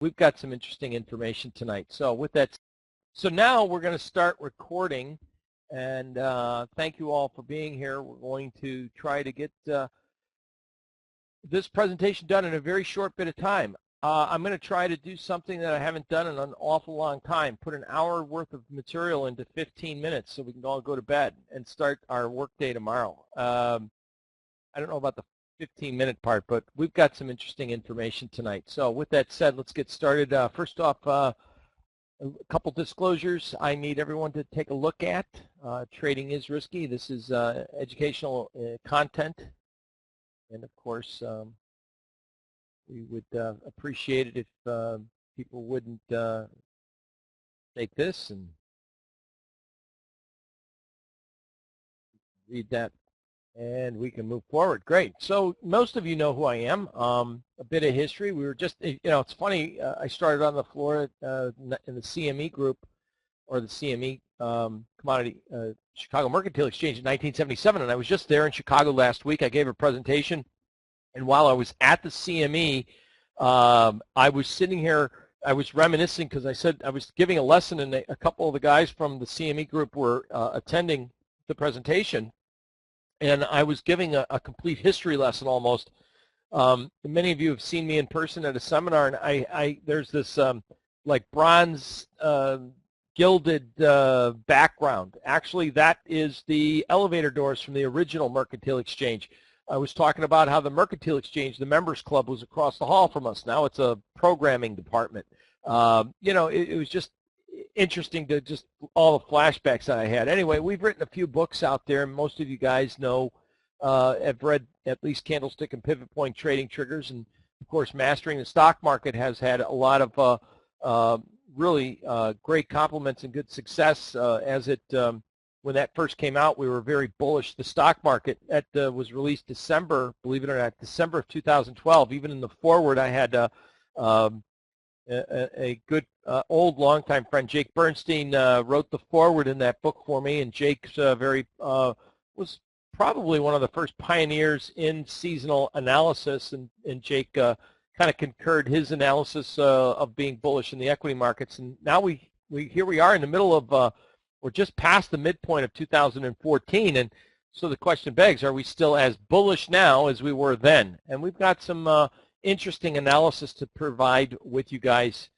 We've got some interesting information tonight. So with that, so now we're going to start recording, and thank you all for being here. We're going to try to get this presentation done in a very short bit of time. I'm going to try to do something that I haven't done in an awful long time, put an hour worth of material into 15 minutes so we can all go to bed and start our work day tomorrow. I don't know about the 15-minute part, but we've got some interesting information tonight. So with that said, let's get started. First off, a couple disclosures I need everyone to take a look at. Trading is risky. This is educational content. And of course, we would appreciate it if people wouldn't take this and read that, and we can move forward. Great. So most of you know who I am. A bit of history. We were just, it's funny, I started on the floor in the CME group, or the CME Commodity Chicago Mercantile Exchange in 1977, and I was just there in Chicago last week. I gave a presentation, and while I was at the CME, I was sitting here, I was reminiscing because I said I was giving a lesson, and a couple of the guys from the CME group were attending the presentation, and I was giving a complete history lesson almost. Many of you have seen me in person at a seminar, and there's this like bronze gilded background. Actually, that is the elevator doors from the original Mercantile Exchange. I was talking about how the Mercantile Exchange, the members club, was across the hall from us. Now it's a programming department. It was just interesting to just all the flashbacks that I had. Anyway, we've written a few books out there. Most of you guys know, have read at least Candlestick and Pivot Point Trading Triggers, and of course, Mastering the Stock Market has had a lot of really great compliments and good success as it. When that first came out, we were very bullish. The stock market, that was released December, believe it or not, December of 2012. Even in the forward, I had a good old longtime friend, Jake Bernstein, wrote the forward in that book for me, and Jake's was probably one of the first pioneers in seasonal analysis, and Jake kind of concurred his analysis of being bullish in the equity markets. And now here we are in the middle of we're just past the midpoint of 2014, and so the question begs, are we still as bullish now as we were then? And we've got some interesting analysis to provide with you guys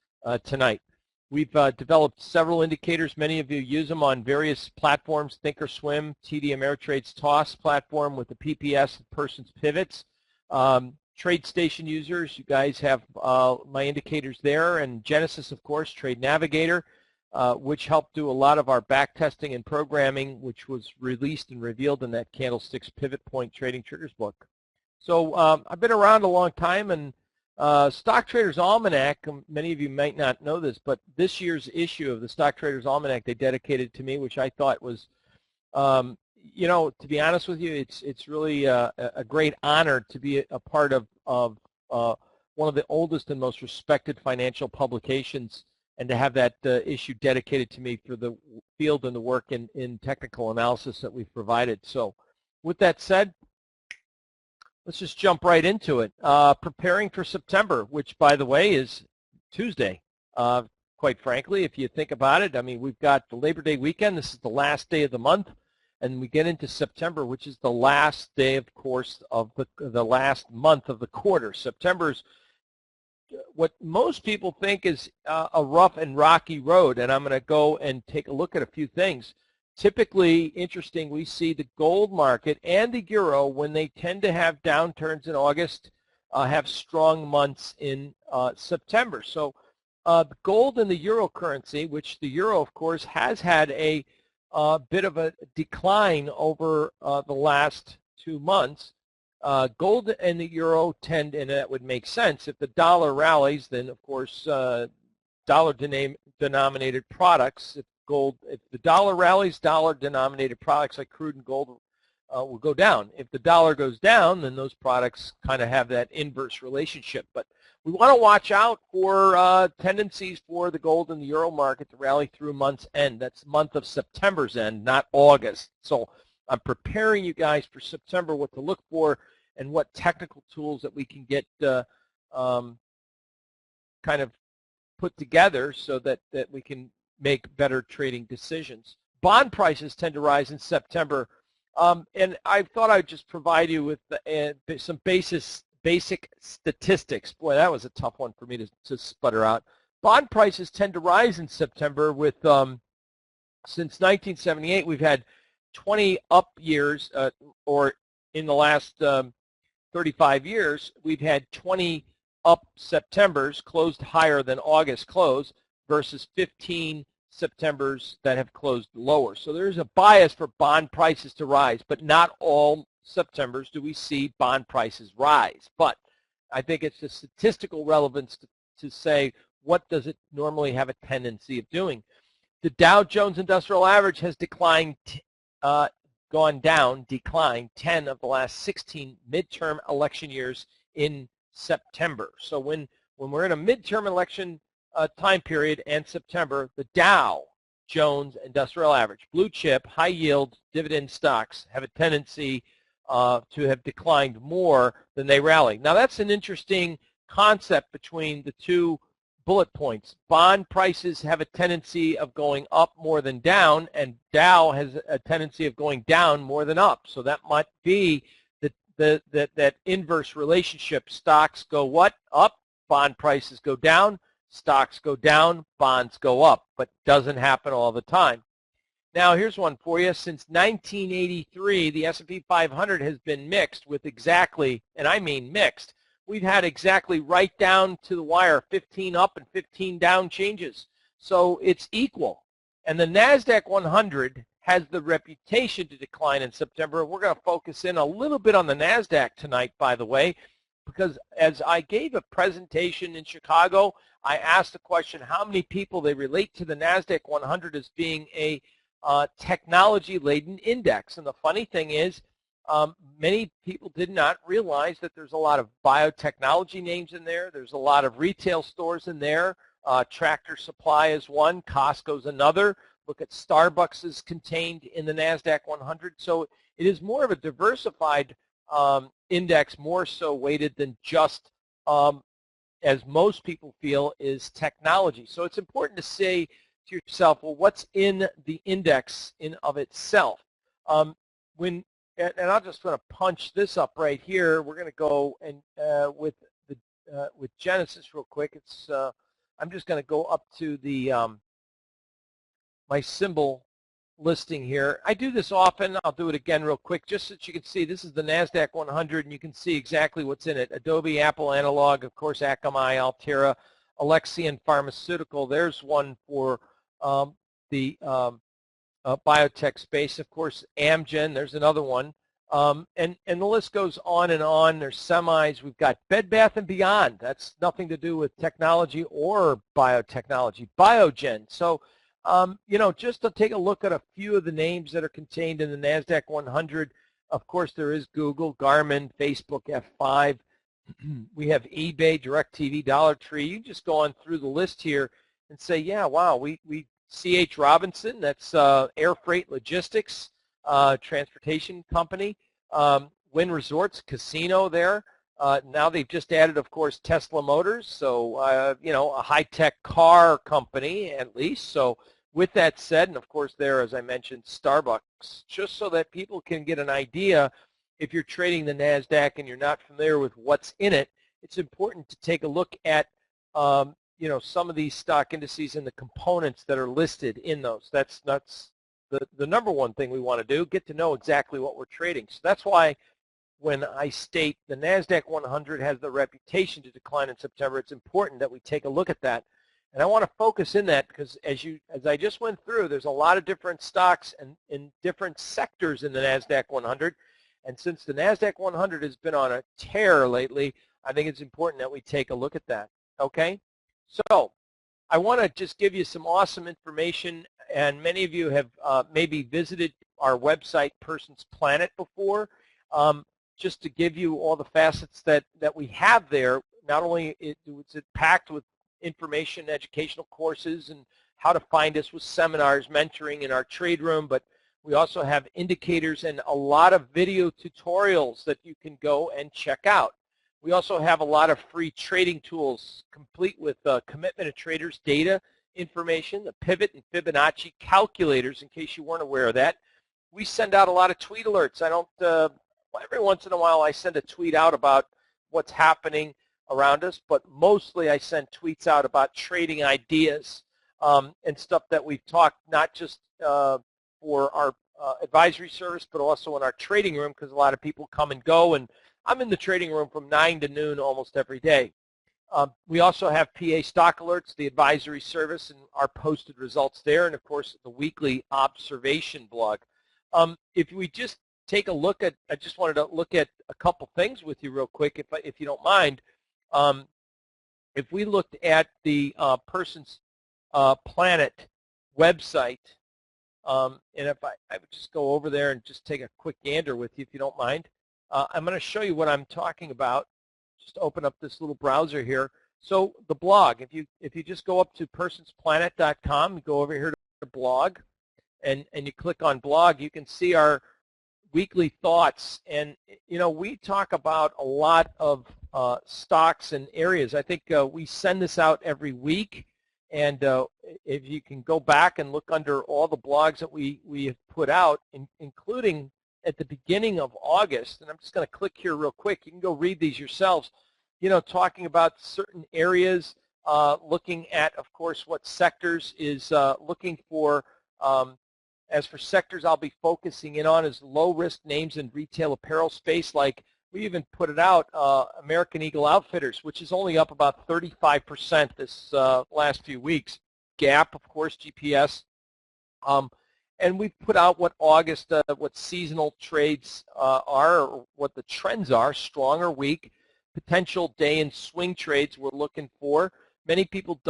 tonight. We've developed several indicators. Many of you use them on various platforms, Thinkorswim, TD Ameritrade's TOS platform with the PPS and Person's Pivots. TradeStation users, you guys have my indicators there, and Genesis, of course, Trade Navigator, which helped do a lot of our back testing and programming, which was released and revealed in that Candlesticks Pivot Point Trading Triggers book. So I've been around a long time, and Stock Traders Almanac, many of you might not know this, but this year's issue of the Stock Traders Almanac they dedicated to me, which I thought was, to be honest with you, it's really a great honor to be a part of one of the oldest and most respected financial publications, and to have that issue dedicated to me for the field and the work in technical analysis that we've provided. So with that said, let's just jump right into it. Preparing for September, which, by the way, is Tuesday. Quite frankly, if you think about it, I mean, we've got the Labor Day weekend. This is the last day of the month, and we get into September, which is the last day, of course, of the last month of the quarter. September's what most people think is a rough and rocky road, and I'm going to go and take a look at a few things. Typically, interesting, we see the gold market and the euro, when they tend to have downturns in August, have strong months in September. So the gold and the euro currency, which the euro, of course, has had a bit of a decline over the last 2 months. Gold and the euro tend, and that would make sense, if the dollar rallies, then of course dollar-denominated products, if the dollar rallies, dollar-denominated products like crude and gold will go down. If the dollar goes down, then those products kind of have that inverse relationship. But we want to watch out for tendencies for the gold and the euro market to rally through month's end. That's month of September's end, not August. So I'm preparing you guys for September, what to look for and what technical tools that we can get kind of put together so that we can make better trading decisions. Bond prices tend to rise in September, and I thought I'd just provide you with some basic statistics. Boy, that was a tough one for me to sputter out. Bond prices tend to rise in September with, since 1978, we've had 20 up years, or in the last 35 years, we've had 20 up Septembers closed higher than August close versus 15 Septembers that have closed lower. So there's a bias for bond prices to rise, but not all Septembers do we see bond prices rise. But I think it's the statistical relevance to say, what does it normally have a tendency of doing? The Dow Jones Industrial Average has declined 10 of the last 16 midterm election years in September. So when we're in a midterm election time period and September, the Dow Jones Industrial Average, blue chip, high yield, dividend stocks have a tendency to have declined more than they rally. Now that's an interesting concept between the two bullet points. Bond prices have a tendency of going up more than down, and Dow has a tendency of going down more than up. So that might be that inverse relationship. Stocks go what? Up. Bond prices go down. Stocks go down. Bonds go up. But doesn't happen all the time. Now here's one for you. Since 1983, the S&P 500 has been mixed with exactly, and I mean mixed, we've had exactly right down to the wire, 15 up and 15 down changes. So it's equal. And the NASDAQ 100 has the reputation to decline in September. We're going to focus in a little bit on the NASDAQ tonight, by the way, because as I gave a presentation in Chicago, I asked the question, how many people they relate to the NASDAQ 100 as being a technology-laden index. And the funny thing is, many people did not realize that there's a lot of biotechnology names in there. There's a lot of retail stores in there. Tractor Supply is one. Costco's another. Look at Starbucks is contained in the NASDAQ 100. So it is more of a diversified index, more so weighted than just, as most people feel, is technology. So it's important to say to yourself, well, what's in the index in of itself? And I'm just going to punch this up right here. We're going to go and with Genesis real quick. It's I'm just going to go up to the my symbol listing here. I do this often. I'll do it again real quick just so that you can see. This is the NASDAQ 100, and you can see exactly what's in it. Adobe, Apple Analog, of course, Akamai, Altera, Alexion Pharmaceutical. There's one for the biotech space. Of course, Amgen, there's another one. And the list goes on and on. There's semis. We've got Bed Bath & Beyond. That's nothing to do with technology or biotechnology. Biogen. So, just to take a look at a few of the names that are contained in the NASDAQ 100. Of course, there is Google, Garmin, Facebook, F5. We have eBay, DirecTV, Dollar Tree. You just go on through the list here and say, yeah, wow, we C.H. Robinson, that's air freight logistics, transportation company. Wynn Resorts, casino there. Now they've just added, of course, Tesla Motors, so, a high-tech car company at least. So with that said, and of course there, as I mentioned, Starbucks, just so that people can get an idea, if you're trading the NASDAQ and you're not familiar with what's in it, it's important to take a look at some of these stock indices and the components that are listed in those. That's the number one thing we want to do, get to know exactly what we're trading. So that's why when I state the NASDAQ 100 has the reputation to decline in September, it's important that we take a look at that. And I want to focus in that because as I just went through, there's a lot of different stocks and in different sectors in the NASDAQ 100. And since the NASDAQ 100 has been on a tear lately, I think it's important that we take a look at that. Okay? So I want to just give you some awesome information, and many of you have maybe visited our website, Person's Planet, before, just to give you all the facets that we have there. Not only is it packed with information, educational courses, and how to find us with seminars, mentoring in our trade room, but we also have indicators and a lot of video tutorials that you can go and check out. We also have a lot of free trading tools complete with commitment of traders data information, the pivot and Fibonacci calculators in case you weren't aware of that. We send out a lot of tweet alerts. I don't, every once in a while I send a tweet out about what's happening around us, but mostly I send tweets out about trading ideas and stuff that we've talked, not just for our advisory service, but also in our trading room, because a lot of people come and go, and I'm in the trading room from 9 to noon almost every day. We also have PA Stock Alerts, the advisory service, and our posted results there, and of course the weekly observation blog. If we just take a look at, I just wanted to look at a couple things with you real quick, if you don't mind. If we looked at the Person's Planet website, and if I would just go over there and just take a quick gander with you, if you don't mind. I'm going to show you what I'm talking about. Just open up this little browser here. So the blog, if you just go up to personsplanet.com, go over here to blog, and you click on blog, you can see our weekly thoughts. And you know, we talk about a lot of stocks and areas. I think we send this out every week, and if you can go back and look under all the blogs that we have put out, including at the beginning of August, and I'm just going to click here real quick. You can go read these yourselves. You know, talking about certain areas, looking at, of course, what sectors is looking for. As for sectors I'll be focusing in on is low-risk names in retail apparel space, like we even put it out, American Eagle Outfitters, which is only up about 35% this last few weeks. Gap, of course, GPS. And we've put out what August, what seasonal trades are, or what the trends are, strong or weak, potential day and swing trades we're looking for. Many people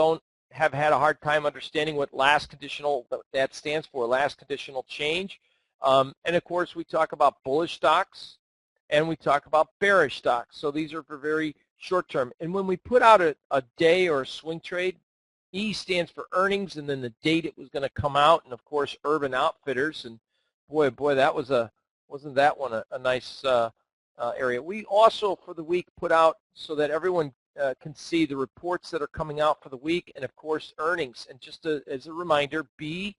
have had a hard time understanding what last conditional, that stands for, last conditional change. And of course, we talk about bullish stocks and we talk about bearish stocks. So these are for very short term. And when we put out a day or a swing trade, E stands for earnings, and then the date it was going to come out, and of course Urban Outfitters, and boy that was wasn't that one a nice area. We also for the week put out so that everyone can see the reports that are coming out for the week, and of course earnings. And just as a reminder, B,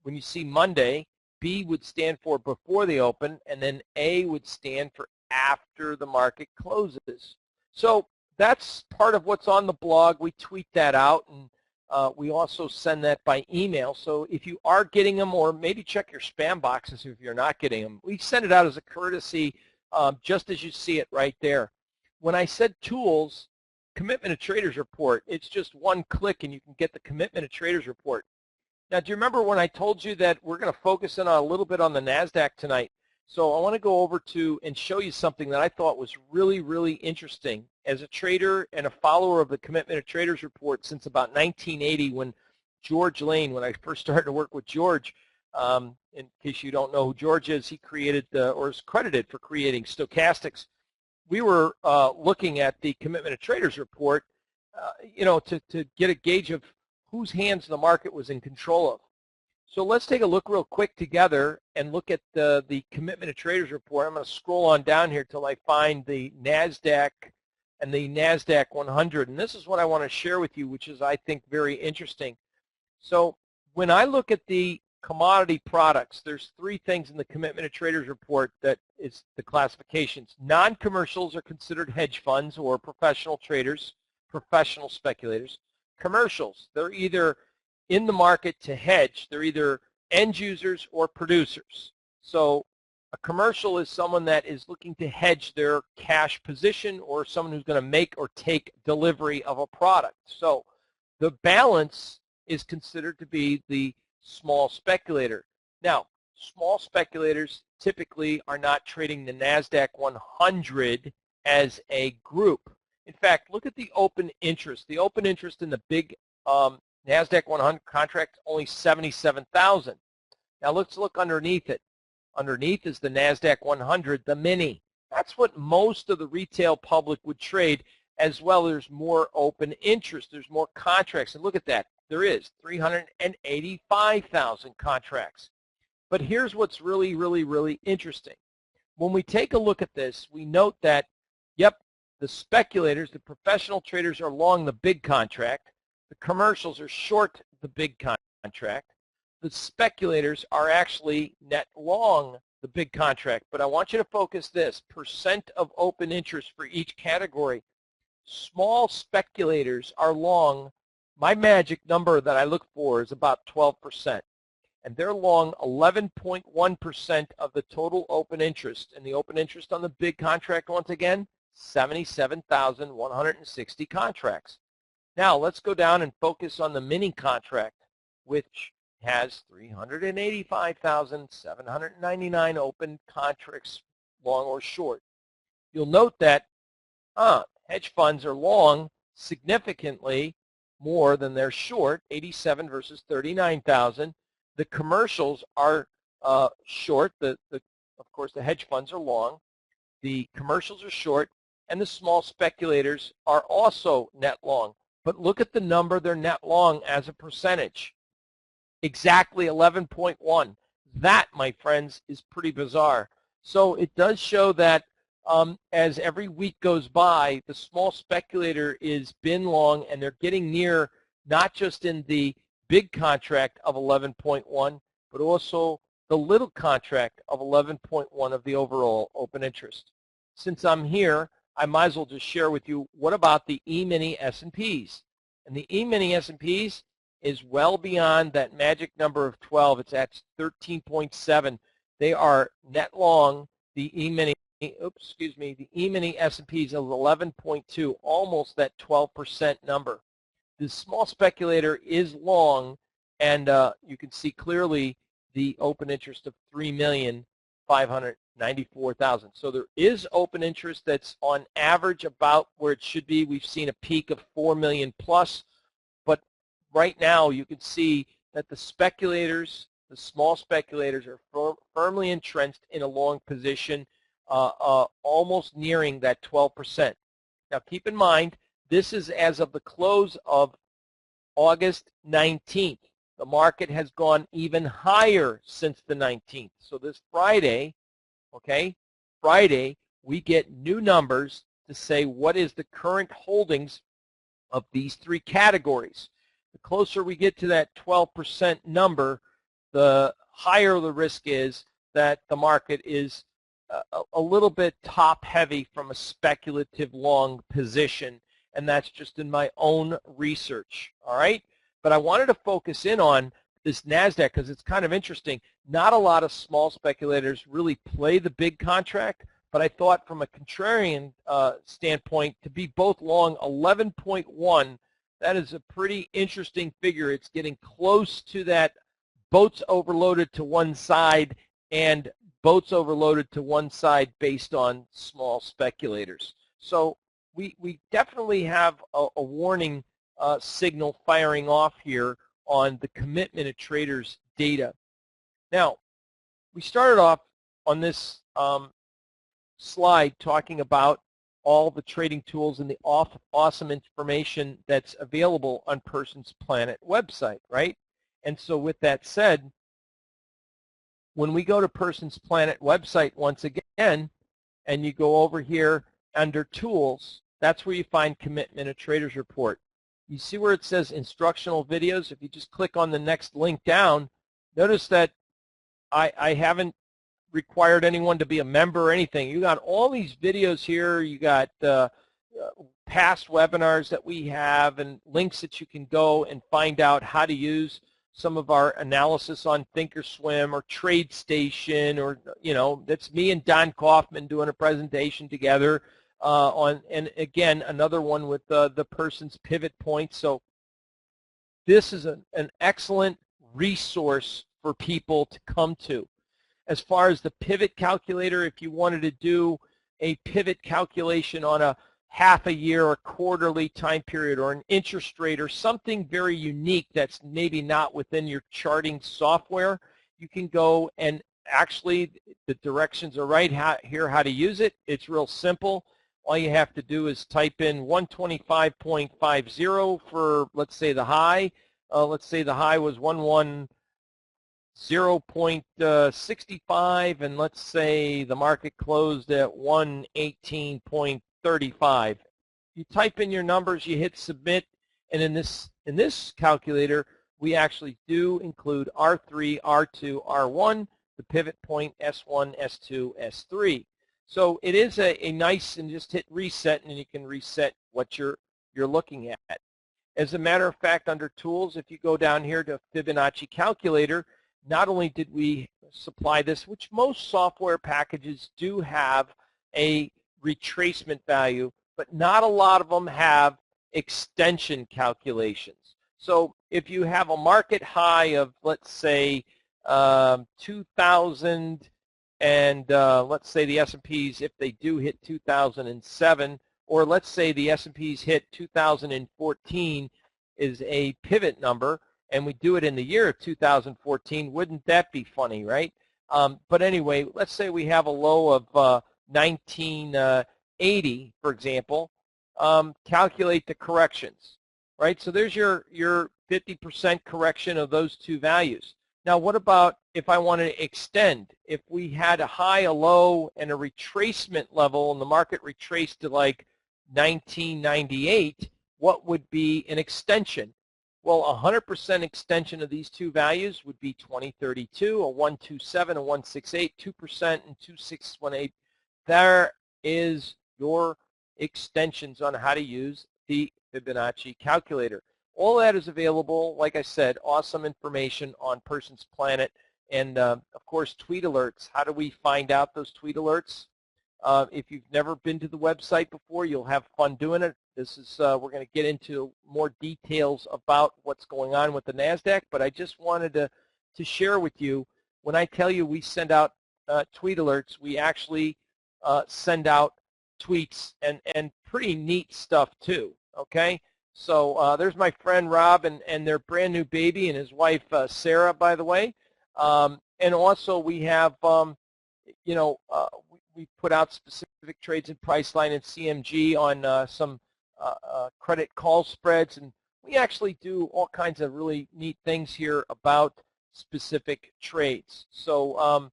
when you see Monday, B would stand for before the open, and then A would stand for after the market closes. So that's part of what's on the blog. We tweet that out, and we also send that by email. So if you are getting them, or maybe check your spam boxes if you're not getting them, we send it out as a courtesy, just as you see it right there. When I said tools, Commitment of Traders Report, it's just one click and you can get the Commitment of Traders Report. Now, do you remember when I told you that we're going to focus in on a little bit on the NASDAQ tonight? So I want to go over to and show you something that I thought was really, really interesting. As a trader and a follower of the Commitment of Traders Report since about 1980, when George Lane, when I first started to work with George, in case you don't know who George is, he created or is credited for creating stochastics. We were looking at the Commitment of Traders Report, you know, to get a gauge of whose hands the market was in control of. So let's take a look real quick together and look at the Commitment of Traders Report. I'm going to scroll on down here till I find the NASDAQ and the NASDAQ 100. And this is what I want to share with you, which is, I think, very interesting. So when I look at the commodity products, there's three things in the Commitment of Traders Report that is the classifications. Non-commercials are considered hedge funds or professional traders, professional speculators. Commercials, they're either in the market to hedge. They're either end users or producers. So a commercial is someone that is looking to hedge their cash position, or someone who's going to make or take delivery of a product. So the balance is considered to be the small speculator. Now, small speculators typically are not trading the NASDAQ 100 as a group. In fact, look at the open interest. The open interest in the big NASDAQ 100 contract, only 77,000. Now let's look underneath it. Underneath is the NASDAQ 100, the mini. That's what most of the retail public would trade, as well. There's more open interest. There's more contracts. And look at that. There is 385,000 contracts. But here's what's really, really, really interesting. When we take a look at this, we note that, yep, The speculators, the professional traders, are long the big contract. The commercials are short the big contract. The speculators are actually net long the big contract. But I want you to focus this, percent of open interest for each category. Small speculators are long. My magic number that I look for is about 12%. And they're long 11.1% of the total open interest. And the open interest on the big contract, once again, 77,160 contracts. Now let's go down and focus on the mini contract, which has 385,799 open contracts, long or short. You'll note that hedge funds are long significantly more than they're short, 87 versus 39,000. The commercials are short. Of course, the hedge funds are long. The commercials are short, and the small speculators are also net long. But look at the number they're net long as a percentage. Exactly 11.1. That, my friends, is pretty bizarre. So it does show that as every week goes by, the small speculator is bin long, and they're getting near not just in the big contract of 11.1, but also the little contract of 11.1 of the overall open interest. Since I'm here, I might as well just share with you, what about the E-mini S&Ps? And the E-mini S&Ps is well beyond that magic number of 12. It's at 13.7. They are net long. The E-mini, the E-mini S&Ps is 11.2, almost that 12% number. The small speculator is long, and you can see clearly the open interest of 3,594,000. So there is open interest that's on average about where it should be. We've seen a peak of 4 million plus, but right now you can see that the speculators, the small speculators, are firmly entrenched in a long position, almost nearing that 12%. Now keep in mind, this is as of the close of August 19th. The market has gone even higher since the 19th. So this Friday, we get new numbers to say what is the current holdings of these three categories. The closer we get to that 12% number, the higher the risk is that the market is a little bit top heavy from a speculative long position, and that's just in my own research, all right? But I wanted to focus in on this NASDAQ because it's kind of interesting. Not a lot of small speculators really play the big contract, but I thought from a contrarian standpoint, to be both long 11.1, that is a pretty interesting figure. It's getting close to that boats overloaded to one side and boats overloaded to one side based on small speculators. So we definitely have a warning signal firing off here on the commitment of traders data. Now, we started off on this slide talking about all the trading tools and the awesome information that's available on Person's Planet website, right? And so with that said, when we go to Person's Planet website once again, and you go over here under Tools, that's where you find Commitment of Traders Report. You see where it says Instructional Videos? If you just click on the next link down, notice that I haven't required anyone to be a member or anything. You got all these videos here. You got past webinars that we have and links that you can go and find out how to use some of our analysis on Thinkorswim or TradeStation, or, you know, that's me and Don Kaufman doing a presentation together and again, another one with the person's pivot points. So this is an excellent resource for people to come to. As far as the pivot calculator, if you wanted to do a pivot calculation on a half a year or quarterly time period, or an interest rate, or something very unique that's maybe not within your charting software, you can go and actually, the directions are right here how to use it. It's real simple. All you have to do is type in 125.50 for, let's say, the high. Let's say the high was 110.65, and let's say the market closed at 118.30. 35. You type in your numbers, you hit submit, and in this calculator, we actually do include R3, R2, R1, the pivot point S1, S2, S3. So it is a nice, and just hit reset, and you can reset what you're looking at. As a matter of fact, under tools, if you go down here to Fibonacci calculator, not only did we supply this, which most software packages do have a retracement value, but not a lot of them have extension calculations. So if you have a market high of, let's say, 2,000, and let's say the S&Ps, if they do hit 2007, or let's say the S&Ps hit 2014 is a pivot number, and we do it in the year of 2014, wouldn't that be funny, right? But anyway, let's say we have a low of 1980, for example. Calculate the corrections, right? So there's your 50% correction of those two values. Now, what about if I want to extend? If we had a high, a low, and a retracement level, and the market retraced to like 1998, what would be an extension? Well, 100% extension of these two values would be 2032, a 127, a 168, 2%, and 2618. There is your extensions on how to use the Fibonacci calculator. All that is available, like I said, awesome information on Person's Planet. And, of course, tweet alerts. How do we find out those tweet alerts? If you've never been to the website before, you'll have fun doing it. This is we're going to get into more details about what's going on with the NASDAQ, but I just wanted to share with you, when I tell you we send out tweet alerts, we actually send out tweets and pretty neat stuff too, okay? So there's my friend Rob and their brand new baby and his wife Sarah, by the way. And also we have, we put out specific trades in Priceline and CMG on some credit call spreads, and we actually do all kinds of really neat things here about specific trades. So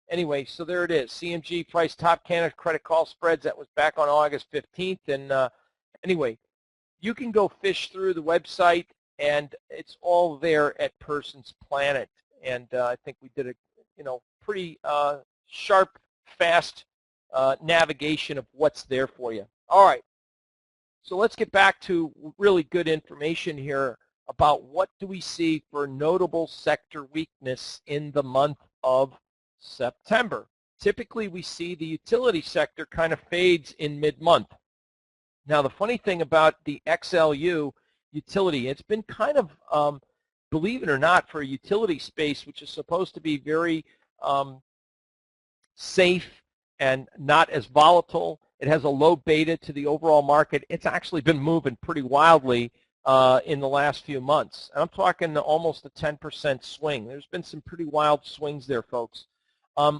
anyway, so there it is, CMG price top candidate credit call spreads. That was back on August 15th, and anyway, you can go fish through the website, and it's all there at Person's Planet. And I think we did a pretty sharp, fast navigation of what's there for you. All right, so let's get back to really good information here about what do we see for notable sector weakness in the month of September. Typically, we see the utility sector kind of fades in mid-month. Now, the funny thing about the XLU utility, it's been kind of, believe it or not, for a utility space, which is supposed to be very safe and not as volatile. It has a low beta to the overall market. It's actually been moving pretty wildly in the last few months. And I'm talking almost a 10% swing. There's been some pretty wild swings there, folks.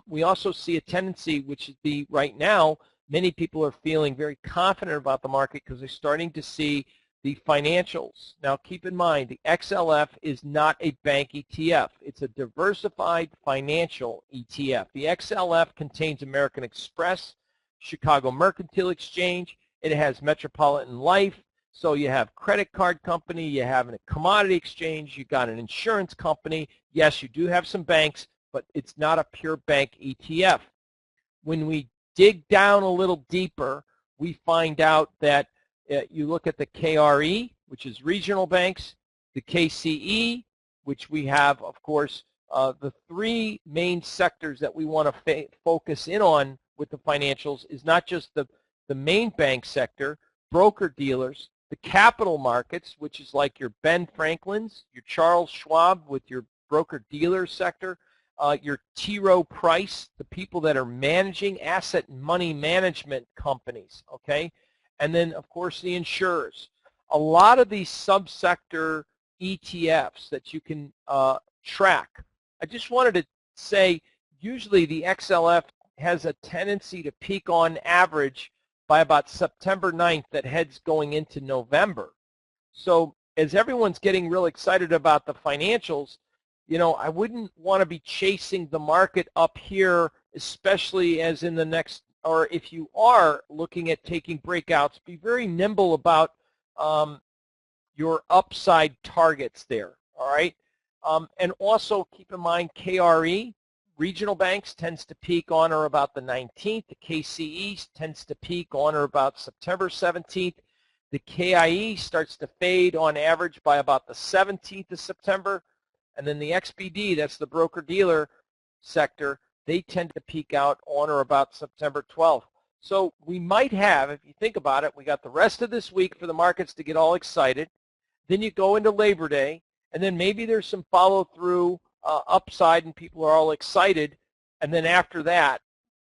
We also see a tendency, which is right now, many people are feeling very confident about the market because they're starting to see the financials. Now, keep in mind, the XLF is not a bank ETF. It's a diversified financial ETF. The XLF contains American Express, Chicago Mercantile Exchange. It has Metropolitan Life. So you have credit card company, you have a commodity exchange, you got an insurance company. Yes, you do have some banks, but it's not a pure bank ETF. When we dig down a little deeper, we find out that you look at the KRE, which is regional banks, the KCE, which we have, of course, the three main sectors that we want to focus in on with the financials is not just the main bank sector, broker-dealers, the capital markets, which is like your Ben Franklin's, your Charles Schwab with your broker-dealer sector, your T. Rowe Price, the people that are managing asset and money management companies, okay? And then, of course, the insurers. A lot of these subsector ETFs that you can track. I just wanted to say, usually the XLF has a tendency to peak on average by about September 9th that heads going into November. So as everyone's getting real excited about the financials, I wouldn't want to be chasing the market up here, especially as in the next or if you are looking at taking breakouts, be very nimble about your upside targets there, all right? And also keep in mind KRE, regional banks, tends to peak on or about the 19th. The KCE tends to peak on or about September 17th. The KIE starts to fade on average by about the 17th of September. And then the XBD, that's the broker-dealer sector, they tend to peak out on or about September 12th. So we might have, if you think about it, we got the rest of this week for the markets to get all excited. Then you go into Labor Day, and then maybe there's some follow-through upside and people are all excited. And then after that,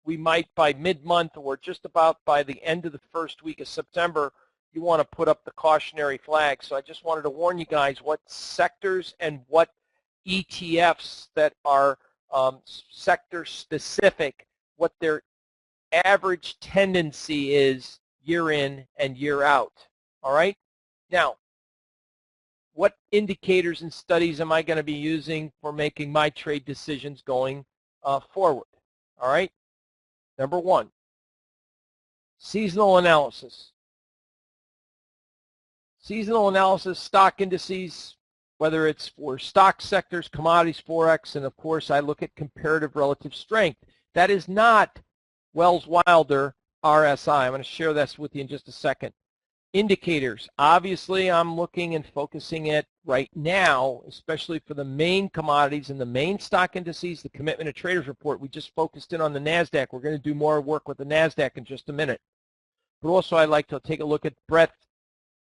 we might by mid-month or just about by the end of the first week of September, you want to put up the cautionary flag. So I just wanted to warn you guys what sectors and what ETFs that are sector-specific, what their average tendency is year in and year out. All right? Now, what indicators and studies am I going to be using for making my trade decisions going forward? All right? Number one, seasonal analysis. Seasonal analysis, stock indices, whether it's for stock sectors, commodities, Forex, and of course I look at comparative relative strength. That is not Wells Wilder RSI. I'm going to share this with you in just a second. Indicators. Obviously, I'm looking and focusing it right now, especially for the main commodities and the main stock indices, the Commitment of Traders Report. We just focused in on the NASDAQ. We're going to do more work with the NASDAQ in just a minute. But also, I like to take a look at breadth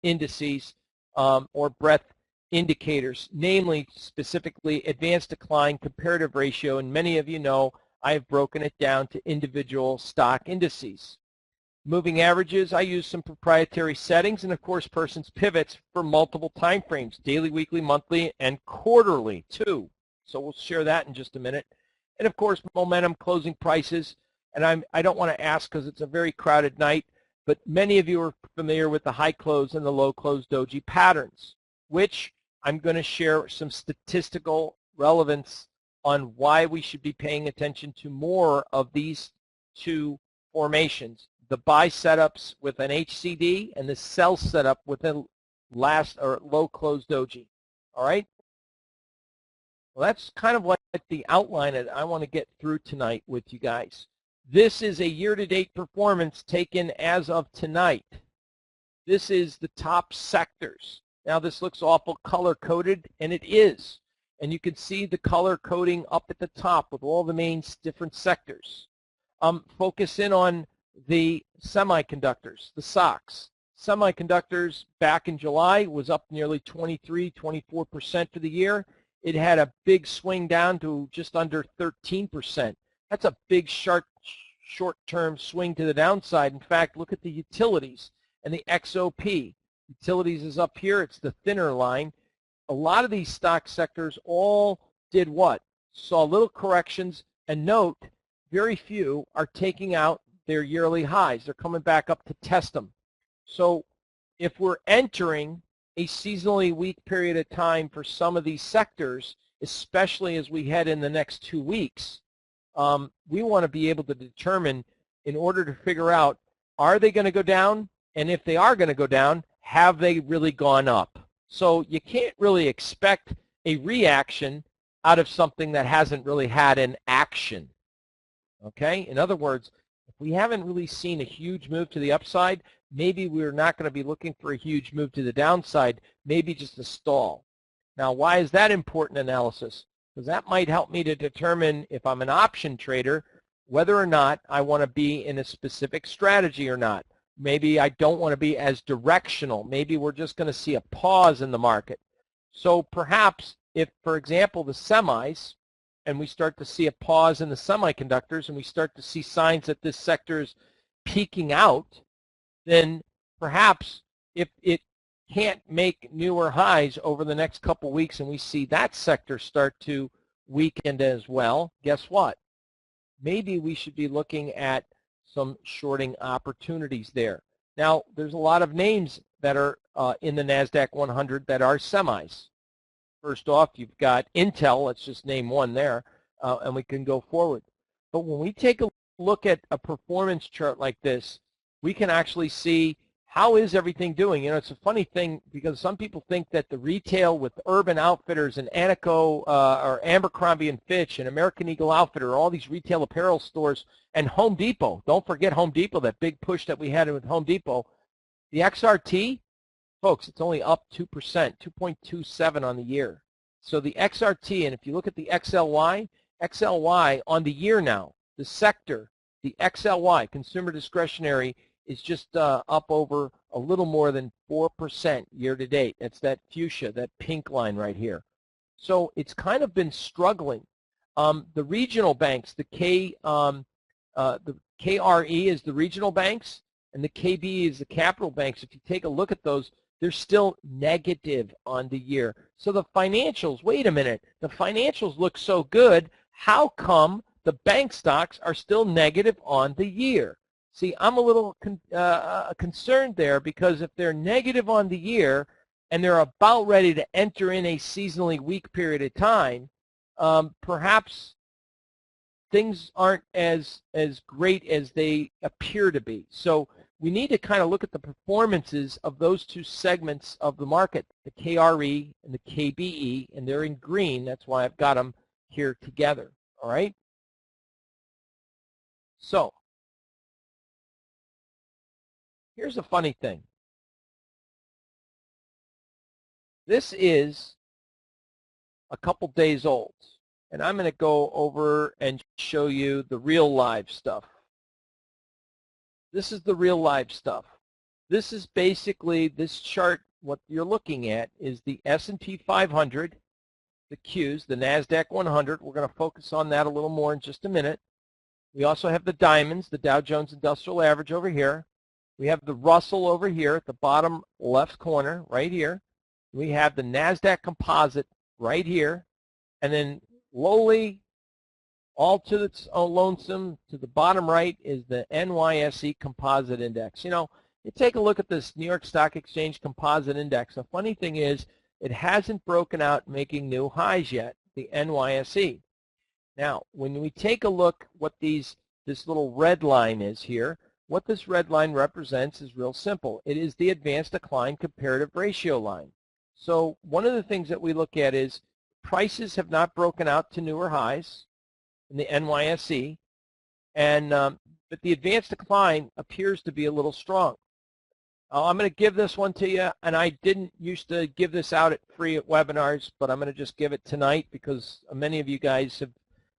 indices or breadth indicators, namely, specifically, advanced decline, comparative ratio, and many of you know I've broken it down to individual stock indices. Moving averages, I use some proprietary settings, and of course Person's pivots for multiple time frames, daily, weekly, monthly, and quarterly too. So we'll share that in just a minute. And of course momentum, closing prices, and I don't want to ask because it's a very crowded night, but many of you are familiar with the high close and the low close doji patterns, which I'm going to share some statistical relevance on why we should be paying attention to more of these two formations. The buy setups with an HCD and the sell setup with a last or low close doji. All right? Well, that's kind of like the outline that I want to get through tonight with you guys. This is a year-to-date performance taken as of tonight. This is the top sectors. Now, this looks awful color-coded, and it is. And you can see the color coding up at the top with all the main different sectors. Focus in on the semiconductors, the SOX. Semiconductors back in July was up nearly 23-24% for the year. It had a big swing down to just under 13%. That's a big short-term swing to the downside. In fact, look at the utilities and the XOP. Utilities is up here. It's the thinner line. A lot of these stock sectors all did what? Saw little corrections, and note, very few are taking out their yearly highs. They're coming back up to test them. So if we're entering a seasonally weak period of time for some of these sectors, especially as we head in the next 2 weeks, we want to be able to determine in order to figure out, are they going to go down? And if they are going to go down, have they really gone up? So you can't really expect a reaction out of something that hasn't really had an action. Okay? In other words, if we haven't really seen a huge move to the upside, maybe we're not going to be looking for a huge move to the downside, maybe just a stall. Now, why is that important analysis? Because that might help me to determine if I'm an option trader, whether or not I want to be in a specific strategy or not. Maybe I don't want to be as directional. Maybe we're just going to see a pause in the market. So perhaps if, for example, the semis, and we start to see a pause in the semiconductors, and we start to see signs that this sector is peaking out, then perhaps if it can't make newer highs over the next couple weeks and we see that sector start to weaken as well, guess what? Maybe we should be looking at some shorting opportunities there. Now, there's a lot of names that are in the NASDAQ 100 that are semis. First off, you've got Intel. Let's just name one there, and we can go forward. But when we take a look at a performance chart like this, we can actually see how is everything doing. You know, it's a funny thing because some people think that the retail with Urban Outfitters and Aneco or Abercrombie and Fitch and American Eagle Outfitter, all these retail apparel stores, and Home Depot. Don't forget Home Depot, that big push that we had with Home Depot. The XRT, folks, it's only up 2%, 2.27 on the year. So the XRT, and if you look at the XLY on the year now, the sector, the XLY, consumer discretionary, is just up over a little more than 4% year to date. That's that fuchsia, that pink line right here. So it's kind of been struggling. The regional banks, the KRE is the regional banks, and the KB is the capital banks. If you take a look at those, they're still negative on the year. So the financials, wait a minute, the financials look so good. How come the bank stocks are still negative on the year? See, I'm a little concerned there, because if they're negative on the year and they're about ready to enter in a seasonally weak period of time, perhaps things aren't as great as they appear to be. So we need to kind of look at the performances of those two segments of the market, the KRE and the KBE, and they're in green. That's why I've got them here together, all right? So here's a funny thing. This is a couple days old, and I'm going to go over and show you the real live stuff. This is the real live stuff. This is basically, this chart, what you're looking at is the S&P 500, the Qs, the NASDAQ 100. We're going to focus on that a little more in just a minute. We also have the diamonds, the Dow Jones Industrial Average over here. We have the Russell over here at the bottom left corner, right here. We have the NASDAQ Composite right here. And then lowly, all to its own lonesome, to the bottom right is the NYSE Composite Index. You know, you take a look at this New York Stock Exchange Composite Index. The funny thing is it hasn't broken out making new highs yet, the NYSE. Now, when we take a look what this little red line is here, what this red line represents is real simple. It is the advanced decline comparative ratio line. So one of the things that we look at is prices have not broken out to newer highs in the NYSE, and but the advanced decline appears to be a little strong. I'm going to give this one to you, and I didn't used to give this out at free at webinars, but I'm going to just give it tonight because many of you guys have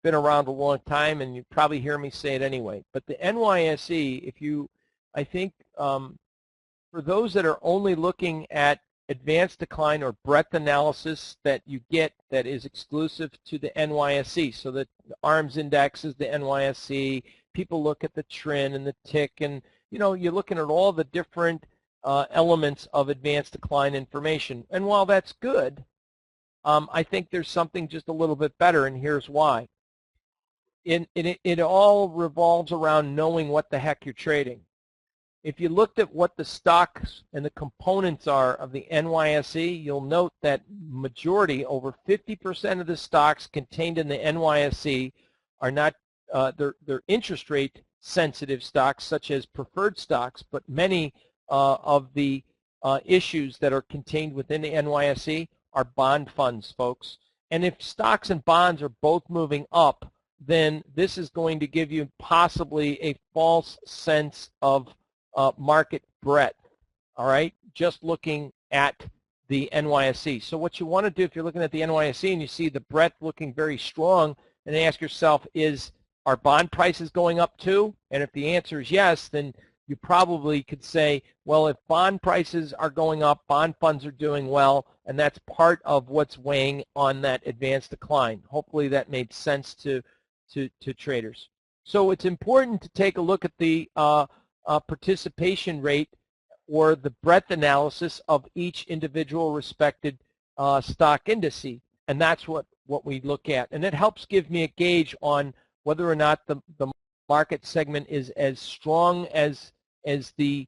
been around a long time, and you probably hear me say it anyway. But the NYSE, I think for those that are only looking at advanced decline or breadth analysis that you get that is exclusive to the NYSE, so that the ARMS index is the NYSE, people look at the TRIN and the tick, and you know, you're looking at all the different elements of advanced decline information. And while that's good, I think there's something just a little bit better, and here's why. It all revolves around knowing what the heck you're trading. If you looked at what the stocks and the components are of the NYSE, you'll note that majority, over 50% of the stocks contained in the NYSE are not, they're interest rate sensitive stocks such as preferred stocks, but many of the issues that are contained within the NYSE are bond funds, folks. And if stocks and bonds are both moving up, then this is going to give you possibly a false sense of market breadth, all right, just looking at the NYSE. So what you want to do if you're looking at the NYSE and you see the breadth looking very strong, and ask yourself, are bond prices going up too? And if the answer is yes, then you probably could say, well, if bond prices are going up, bond funds are doing well, and that's part of what's weighing on that advanced decline. Hopefully that made sense to traders. So it's important to take a look at the participation rate or the breadth analysis of each individual respected stock indice, and that's what we look at. And it helps give me a gauge on whether or not the market segment is as strong as the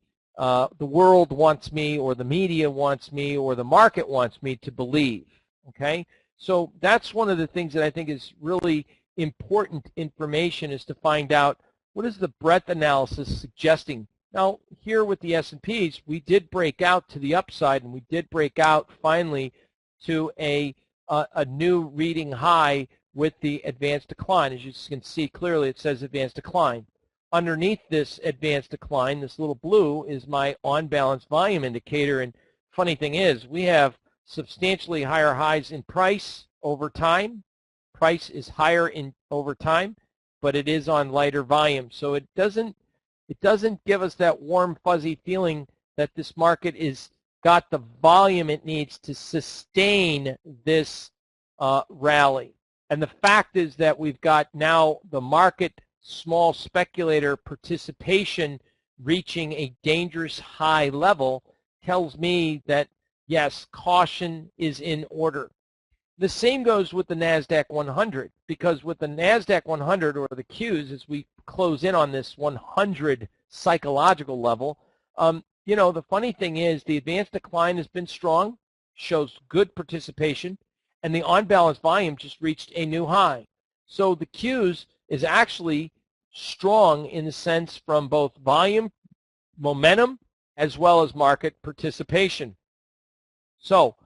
world wants me, or the media wants me, or the market wants me to believe. Okay, so that's one of the things that I think is really important information, is to find out what is the breadth analysis suggesting? Now, here with the S&Ps, we did break out to the upside, and we did break out finally to a new reading high with the advanced decline. As you can see clearly, it says advanced decline. Underneath this advanced decline, this little blue, is my on-balance volume indicator. And funny thing is, we have substantially higher highs in price over time. Price is higher in over time, but it is on lighter volume. So it doesn't give us that warm, fuzzy feeling that this market is got the volume it needs to sustain this rally. And the fact is that we've got now the market small speculator participation reaching a dangerous high level tells me that, yes, caution is in order. The same goes with the NASDAQ 100, because with the NASDAQ 100, or the Qs, as we close in on this 100 psychological level, you know, the funny thing is the advanced decline has been strong, shows good participation, and the on-balance volume just reached a new high. So the Qs is actually strong in the sense from both volume, momentum, as well as market participation. So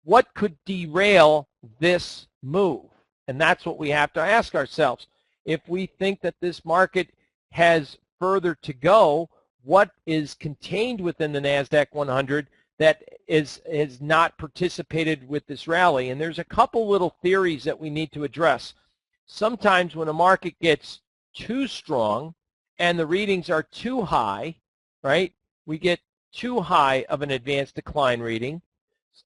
what could derail this move? And that's what we have to ask ourselves. If we think that this market has further to go, what is contained within the NASDAQ 100 that has not participated with this rally? And there's a couple little theories that we need to address. Sometimes when a market gets too strong and the readings are too high, right, we get too high of an advanced decline reading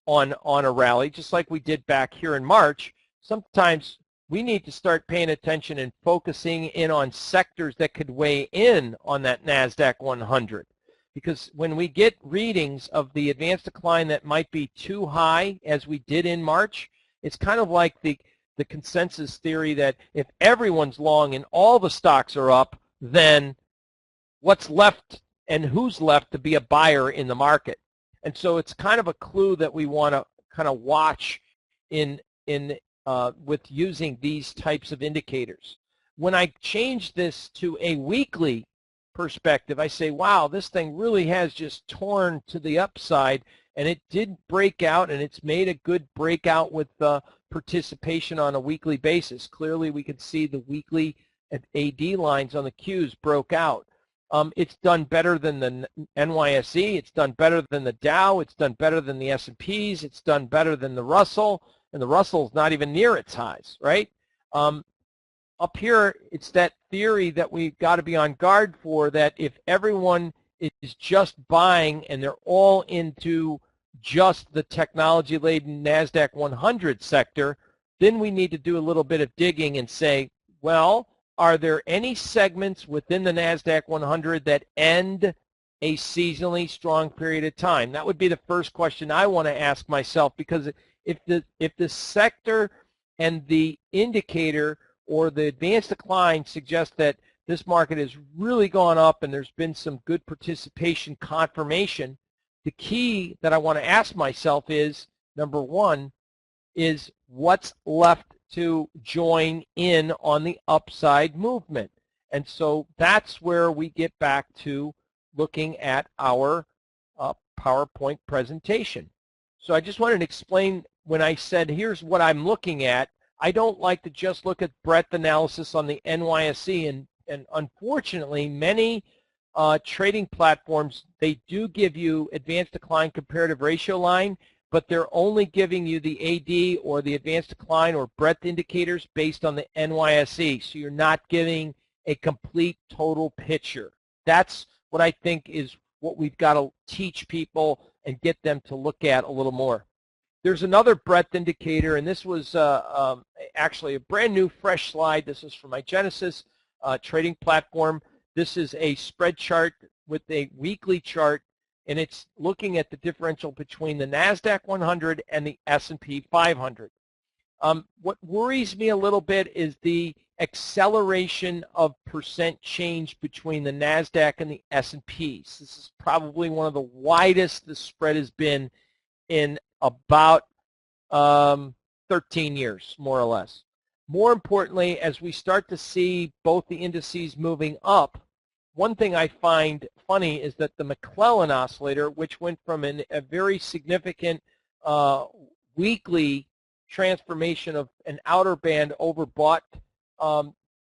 on a rally, just like we did back here in March. Sometimes we need to start paying attention and focusing in on sectors that could weigh in on that NASDAQ 100. Because when we get readings of the advanced decline that might be too high, as we did in March, it's kind of like the consensus theory that if everyone's long and all the stocks are up, then what's left and who's left to be a buyer in the market? And so it's kind of a clue that we want to kind of watch with using these types of indicators. When I change this to a weekly perspective, I say, wow, this thing really has just torn to the upside, and it did break out, and it's made a good breakout with participation on a weekly basis. Clearly, we could see the weekly AD lines on the Qs broke out. It's done better than the NYSE. It's done better than the Dow. It's done better than the S&Ps. It's done better than the Russell, and the Russell's not even near its highs, right? Up here, it's that theory that we've got to be on guard for, that if everyone is just buying and they're all into just the technology-laden NASDAQ 100 sector, then we need to do a little bit of digging and say, well, are there any segments within the NASDAQ 100 that end a seasonally strong period of time? That would be the first question I want to ask myself, because if the sector and the indicator or the advanced decline suggest that this market has really gone up and there's been some good participation confirmation, the key that I want to ask myself is, number one, is what's left to join in on the upside movement. And so that's where we get back to looking at our PowerPoint presentation. So I just wanted to explain, when I said here's what I'm looking at, I don't like to just look at breadth analysis on the NYSE, and unfortunately many trading platforms, they do give you advanced decline comparative ratio line, but they're only giving you the AD or the advanced decline or breadth indicators based on the NYSE. So you're not getting a complete total picture. That's what I think is what we've got to teach people and get them to look at a little more. There's another breadth indicator, and this was actually a brand new fresh slide. This is from my Genesis trading platform. This is a spread chart with a weekly chart, and it's looking at the differential between the NASDAQ 100 and the S&P 500. What worries me a little bit is the acceleration of percent change between the NASDAQ and the S&Ps. This is probably one of the widest the spread has been in about 13 years, more or less. More importantly, as we start to see both the indices moving up, one thing I find funny is that the McClellan oscillator, which went from a very significant weekly transformation of an outer band overbought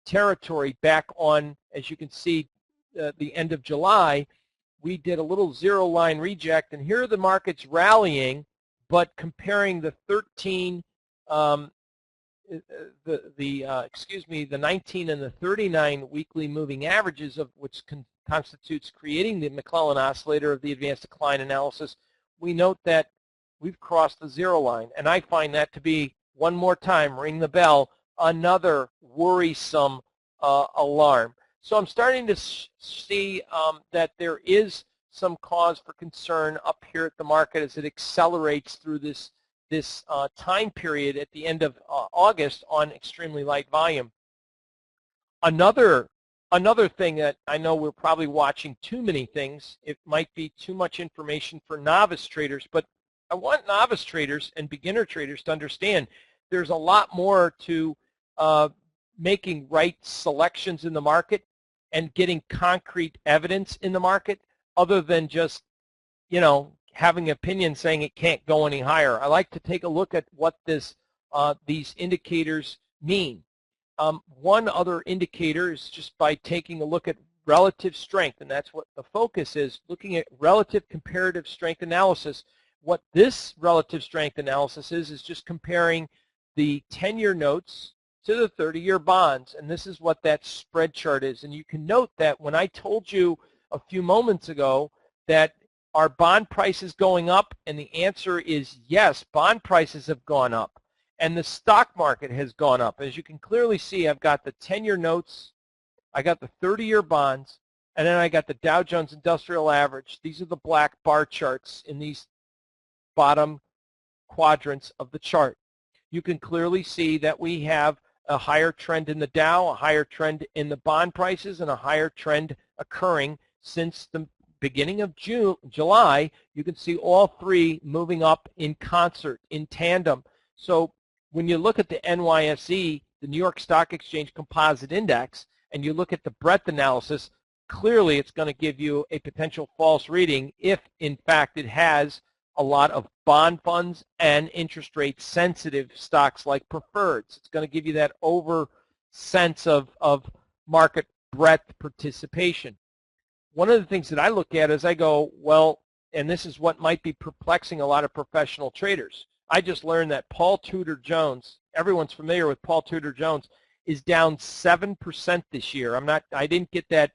territory back on, as you can see, the end of July, we did a little zero line reject, and here are the markets rallying, but comparing the 13 the 19 and the 39 weekly moving averages of which constitutes creating the McClellan oscillator of the advanced decline analysis, we note that we've crossed the zero line, and I find that to be, one more time, ring the bell, another worrisome alarm. So I'm starting to see that there is some cause for concern up here at the market as it accelerates through this time period at the end of August on extremely light volume. Another thing that I know we're probably watching too many things, it might be too much information for novice traders, but I want novice traders and beginner traders to understand there's a lot more to making right selections in the market and getting concrete evidence in the market other than just, you know, having an opinion saying it can't go any higher. I like to take a look at what these indicators mean. One other indicator is just by taking a look at relative strength, and that's what the focus is, looking at relative comparative strength analysis. What this relative strength analysis is just comparing the 10-year notes to the 30-year bonds, and this is what that spread chart is. And you can note that when I told you a few moments ago that are bond prices going up, and the answer is yes, bond prices have gone up, and the stock market has gone up. As you can clearly see, I've got the 10-year notes, I got the 30-year bonds, and then I got the Dow Jones Industrial Average. These are the black bar charts in these bottom quadrants of the chart. You can clearly see that we have a higher trend in the Dow, a higher trend in the bond prices, and a higher trend occurring since the beginning of July. You can see all three moving up in concert, in tandem. So when you look at the NYSE, the New York Stock Exchange Composite Index, and you look at the breadth analysis, clearly it's going to give you a potential false reading if, in fact, it has a lot of bond funds and interest rate sensitive stocks like preferreds. It's going to give you that over sense of market breadth participation. One of the things that I look at is I go, well, and this is what might be perplexing a lot of professional traders. I just learned that Paul Tudor Jones, everyone's familiar with Paul Tudor Jones, is down 7% this year. I didn't get that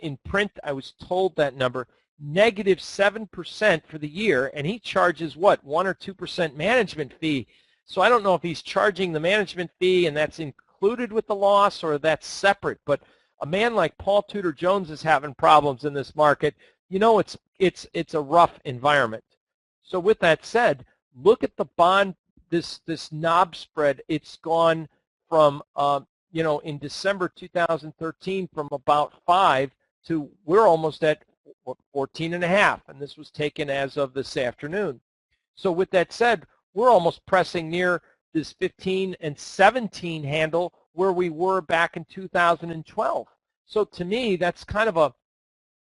in print. I was told that number. Negative 7% for the year, and he charges what, 1 or 2% management fee. So I don't know if he's charging the management fee and that's included with the loss or that's separate. But a man like Paul Tudor Jones is having problems in this market. You know, it's a rough environment. So with that said, look at the bond, this knob spread. It's gone from you know, in December 2013 from about 5 to we're almost at 14.5, and this was taken as of this afternoon. So with that said, we're almost pressing near this 15 and 17 handle where we were back in 2012. So to me, that's kind of a,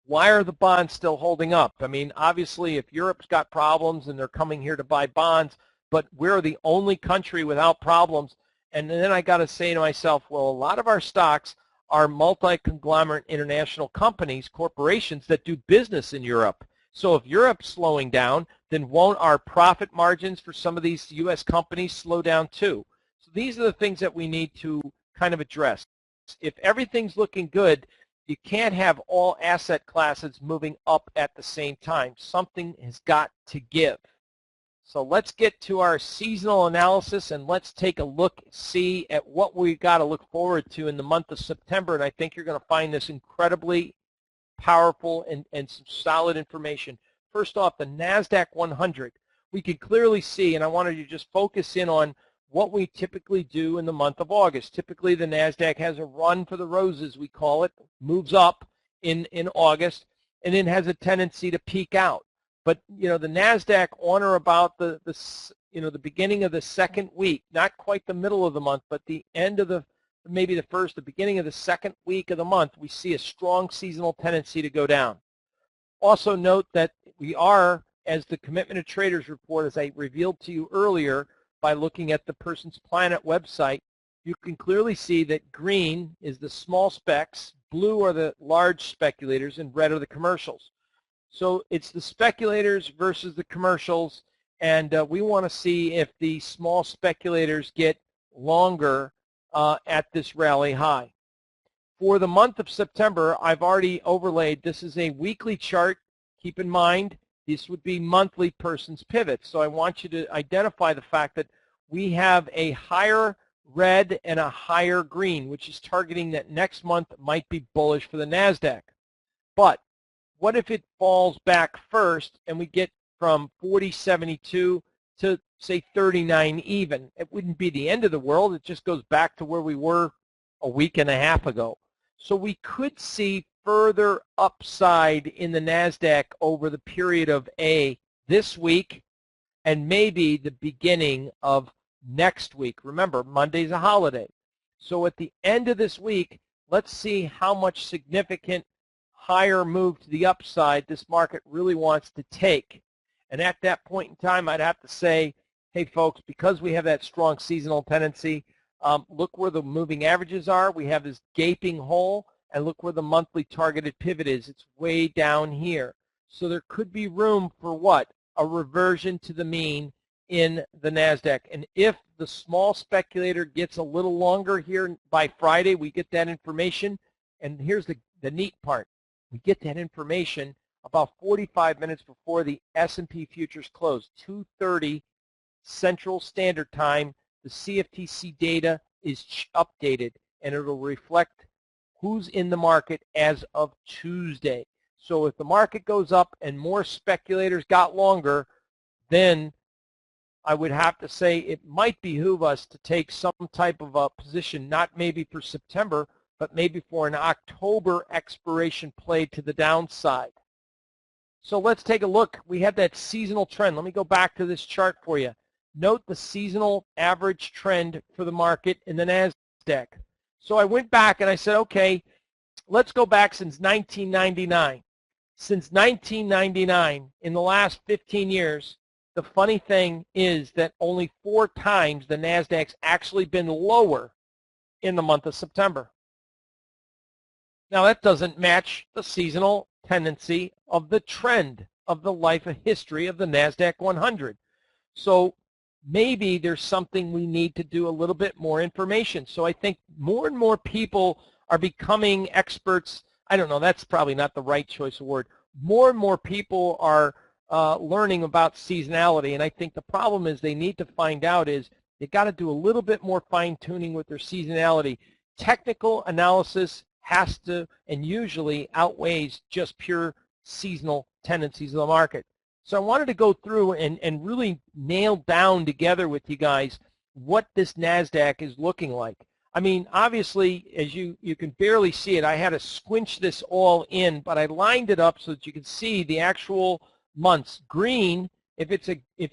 why are the bonds still holding up? I mean, obviously, if Europe's got problems and they're coming here to buy bonds, but we're the only country without problems. And then I got to say to myself, well, a lot of our stocks are multi-conglomerate international companies, corporations that do business in Europe. So if Europe's slowing down, then won't our profit margins for some of these U.S. companies slow down too? So these are the things that we need to kind of address. If everything's looking good, you can't have all asset classes moving up at the same time. Something has got to give. So let's get to our seasonal analysis and let's take a look, see at what we've got to look forward to in the month of September. And I think you're going to find this incredibly powerful and some solid information. First off, the NASDAQ 100. We can clearly see, and I wanted to just focus in on what we typically do in the month of August. Typically, the NASDAQ has a run for the roses, we call it, moves up in August, and then has a tendency to peak out. But, you know, the NASDAQ on or about the the beginning of the second week, not quite the middle of the month, but the end of maybe the beginning of the second week of the month, we see a strong seasonal tendency to go down. Also note that we are, as the Commitment of Traders report, as I revealed to you earlier, by looking at the Person's Planet website, you can clearly see that green is the small specs, blue are the large speculators, and red are the commercials. So it's the speculators versus the commercials, and we want to see if the small speculators get longer at this rally high. For the month of September, I've already overlaid. This is a weekly chart. Keep in mind, this would be monthly person's pivots. So I want you to identify the fact that we have a higher red and a higher green, which is targeting that next month might be bullish for the NASDAQ. But what if it falls back first and we get from 40.72 to, say, 39 even? It wouldn't be the end of the world. It just goes back to where we were a week and a half ago. So we could see further upside in the NASDAQ over the period of this week and maybe the beginning of next week. Remember, Monday's a holiday. So at the end of this week, let's see how much significant higher move to the upside this market really wants to take. And at that point in time, I'd have to say, hey, folks, because we have that strong seasonal tendency, look where the moving averages are. We have this gaping hole, and look where the monthly targeted pivot is. It's way down here. So there could be room for what? A reversion to the mean in the NASDAQ. And if the small speculator gets a little longer here by Friday, we get that information. And here's the neat part. We get that information about 45 minutes before the S&P futures close, 2:30 Central Standard Time. The CFTC data is updated, and it'll reflect who's in the market as of Tuesday. So if the market goes up and more speculators got longer, then I would have to say it might behoove us to take some type of a position, not maybe for September, but maybe for an October expiration play to the downside. So let's take a look. We had that seasonal trend. Let me go back to this chart for you. Note the seasonal average trend for the market in the NASDAQ. So I went back and I said, okay, let's go back since 1999. Since 1999, in the last 15 years, the funny thing is that only 4 times the NASDAQ's actually been lower in the month of September. Now that doesn't match the seasonal tendency of the trend of the life of history of the NASDAQ 100. So maybe there's something we need to do a little bit more information. So I think more and more people are becoming experts. I don't know, that's probably not the right choice of word. More and more people are learning about seasonality, and I think the problem is they need to find out is they got to do a little bit more fine-tuning with their seasonality. Technical analysis has to and usually outweighs just pure seasonal tendencies of the market. So I wanted to go through and really nail down together with you guys what this NASDAQ is looking like. I mean, obviously, as you can barely see it, I had to squinch this all in, but I lined it up so that you can see the actual months. Green, if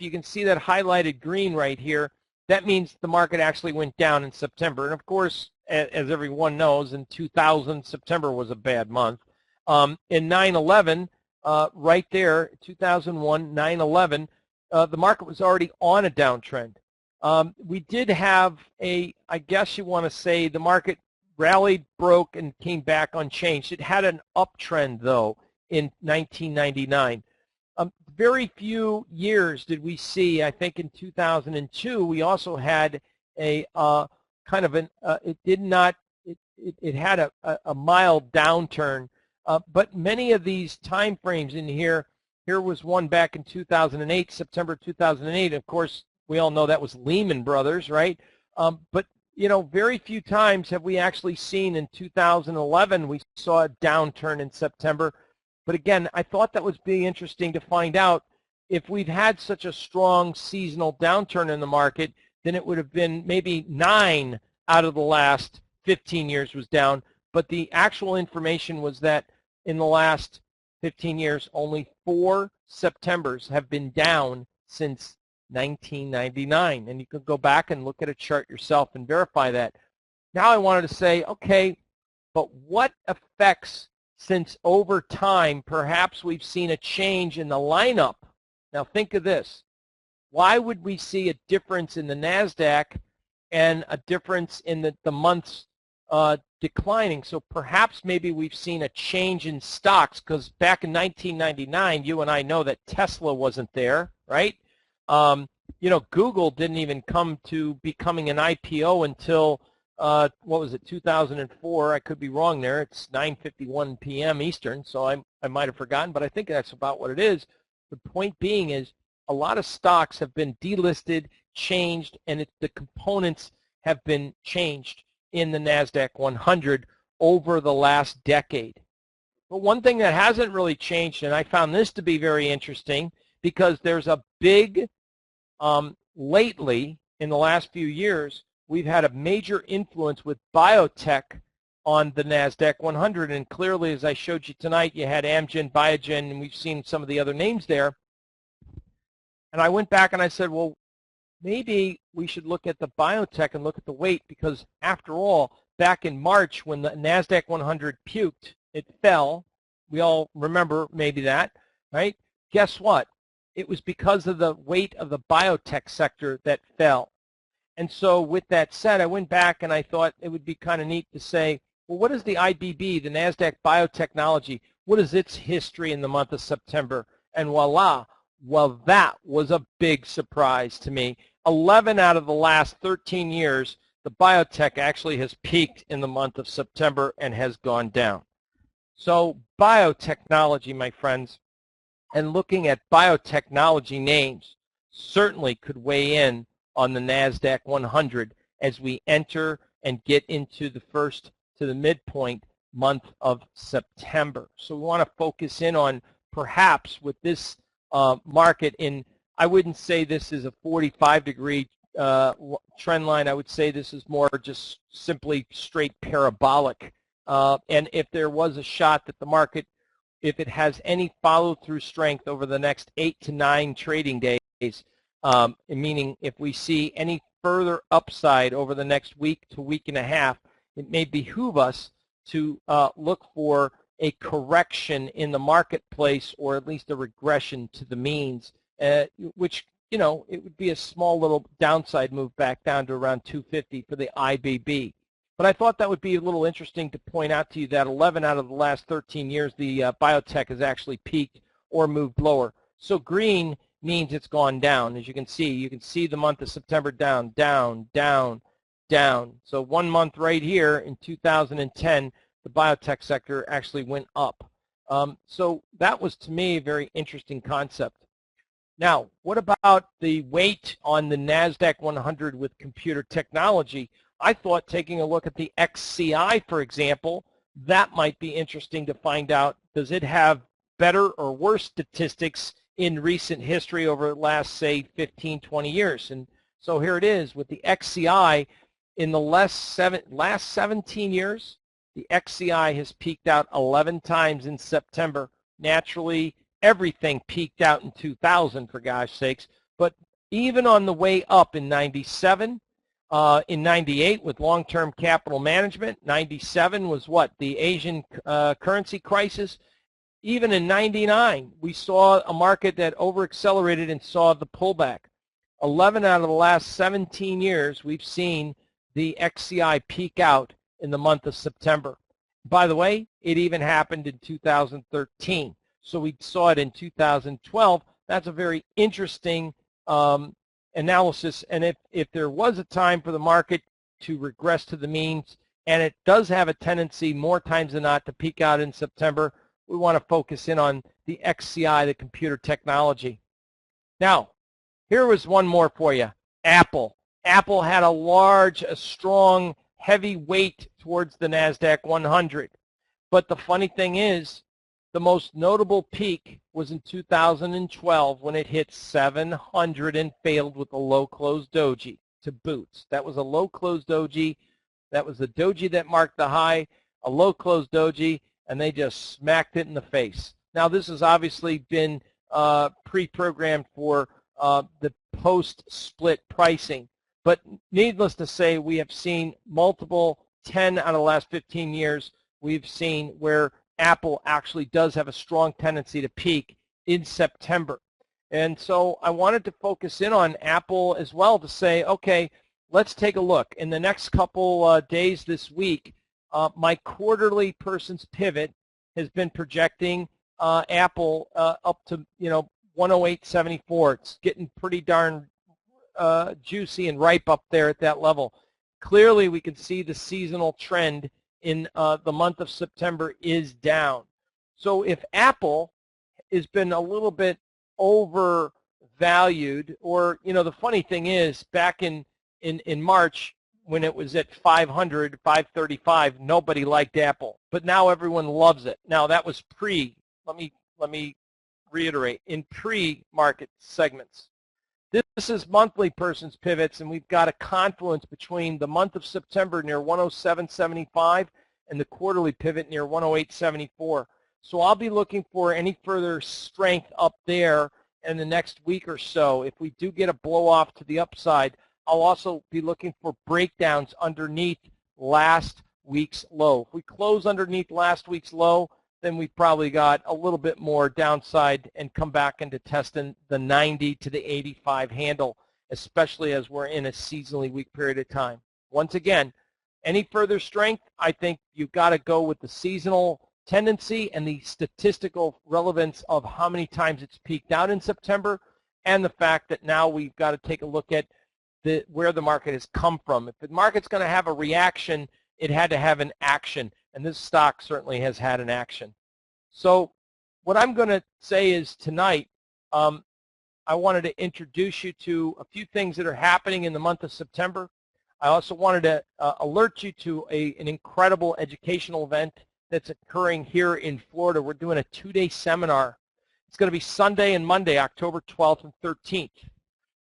you can see that highlighted green right here, that means the market actually went down in September. And of course, as everyone knows, in 2000, September was a bad month. In 9/11, right there, 2001, 9/11, the market was already on a downtrend. We did have I guess you want to say, the market rallied, broke, and came back unchanged. It had an uptrend, though, in 1999. Very few years did we see. I think in 2002, we also had a kind of an, it had a mild downturn. But many of these time frames in here was one back in 2008, September 2008. Of course, we all know that was Lehman Brothers, right? But, you know, very few times have we actually seen. In 2011, we saw a downturn in September. But again, I thought that was being interesting to find out if we've had such a strong seasonal downturn in the market, then it would have been maybe 9 out of the last 15 years was down. But the actual information was that in the last 15 years, only 4 Septembers have been down since 1999. And you can go back and look at a chart yourself and verify that. Now I wanted to say, okay, but what effects, since over time perhaps we've seen a change in the lineup? Now think of this. Why would we see a difference in the NASDAQ and a difference in the months declining? So perhaps maybe we've seen a change in stocks, because back in 1999, you and I know that Tesla wasn't there, right? You know, Google didn't even come to becoming an IPO until, what was it, 2004? I could be wrong there. It's 9:51 p.m. Eastern, so I might have forgotten, but I think that's about what it is. The point being is a lot of stocks have been delisted, changed, and the components have been changed in the NASDAQ 100 over the last decade. But one thing that hasn't really changed, and I found this to be very interesting, because there's a big, lately, in the last few years, we've had a major influence with biotech on the NASDAQ 100, and clearly, as I showed you tonight, you had Amgen, Biogen, and we've seen some of the other names there. And I went back and I said, well, maybe we should look at the biotech and look at the weight, because after all, back in March when the NASDAQ 100 puked, it fell. We all remember maybe that, right? Guess what? It was because of the weight of the biotech sector that fell. And so with that said, I went back and I thought it would be kind of neat to say, well, what is the IBB, the NASDAQ Biotechnology? What is its history in the month of September? And voila. Well, that was a big surprise to me. 11 out of the last 13 years, the biotech actually has peaked in the month of September and has gone down. So biotechnology, my friends, and looking at biotechnology names certainly could weigh in on the NASDAQ 100 as we enter and get into the first to the midpoint month of September. So we want to focus in on, perhaps with this market in, I wouldn't say this is a 45-degree trend line. I would say this is more just simply straight parabolic. And if there was a shot that the market, if it has any follow-through strength over the next 8 to 9 trading days, meaning if we see any further upside over the next week to week and a half, it may behoove us to look for a correction in the marketplace, or at least a regression to the means, which, you know, it would be a small little downside move back down to around 250 for the IBB. But I thought that would be a little interesting to point out to you that 11 out of the last 13 years, the biotech has actually peaked or moved lower. So green means it's gone down. As you can see the month of September down, down, down, down. So 1 month right here in 2010, the biotech sector actually went up. So that was, to me, a very interesting concept. Now, what about the weight on the NASDAQ 100 with computer technology? I thought taking a look at the XCI, for example, that might be interesting to find out, does it have better or worse statistics in recent history over the last, say, 15, 20 years? And so here it is with the XCI. In the last 17 years, the XCI has peaked out 11 times in September. Naturally, everything peaked out in 2000, for gosh sakes. But even on the way up in 97, in 98 with long-term capital management, 97 was what? The Asian currency crisis. Even in 99, we saw a market that over-accelerated and saw the pullback. 11 out of the last 17 years, we've seen the XCI peak out in the month of September. By the way, it even happened in 2013. So we saw it in 2012. That's a very interesting analysis. And if there was a time for the market to regress to the means, and it does have a tendency more times than not to peak out in September, we want to focus in on the XCI, the computer technology. Now, here was one more for you. Apple. Apple had a large, a strong, heavy weight towards the NASDAQ 100. But the funny thing is, the most notable peak was in 2012 when it hit 700 and failed with a low closed doji to boots. That was a low closed doji. That was the doji that marked the high, a low closed doji, and they just smacked it in the face. Now, this has obviously been pre-programmed for the post-split pricing. But needless to say, we have seen multiple 10 out of the last 15 years. We've seen where Apple actually does have a strong tendency to peak in September. And so I wanted to focus in on Apple as well to say, okay, let's take a look. In the next couple days this week, my quarterly person's pivot has been projecting Apple up to 108.74. It's getting pretty darn juicy and ripe up there at that level. Clearly, we can see the seasonal trend in the month of September is down. So if Apple has been a little bit overvalued, or the funny thing is, back in March when it was at 500, 535, nobody liked Apple, but now everyone loves it. Now that was let me reiterate, in pre-market segments. This is monthly person's pivots, and we've got a confluence between the month of September near 107.75 and the quarterly pivot near 108.74. So I'll be looking for any further strength up there in the next week or so. If we do get a blow off to the upside, I'll also be looking for breakdowns underneath last week's low. If we close underneath last week's low, then we've probably got a little bit more downside and come back into testing the 90 to the 85 handle, especially as we're in a seasonally weak period of time. Once again, any further strength, I think you've got to go with the seasonal tendency and the statistical relevance of how many times it's peaked out in September, and the fact that now we've got to take a look at where the market has come from. If the market's going to have a reaction, it had to have an action, and this stock certainly has had an action. So what I'm going to say is tonight, I wanted to introduce you to a few things that are happening in the month of September. I also wanted to alert you to an incredible educational event that's occurring here in Florida. We're doing a 2-day seminar. It's going to be Sunday and Monday, October 12th and 13th.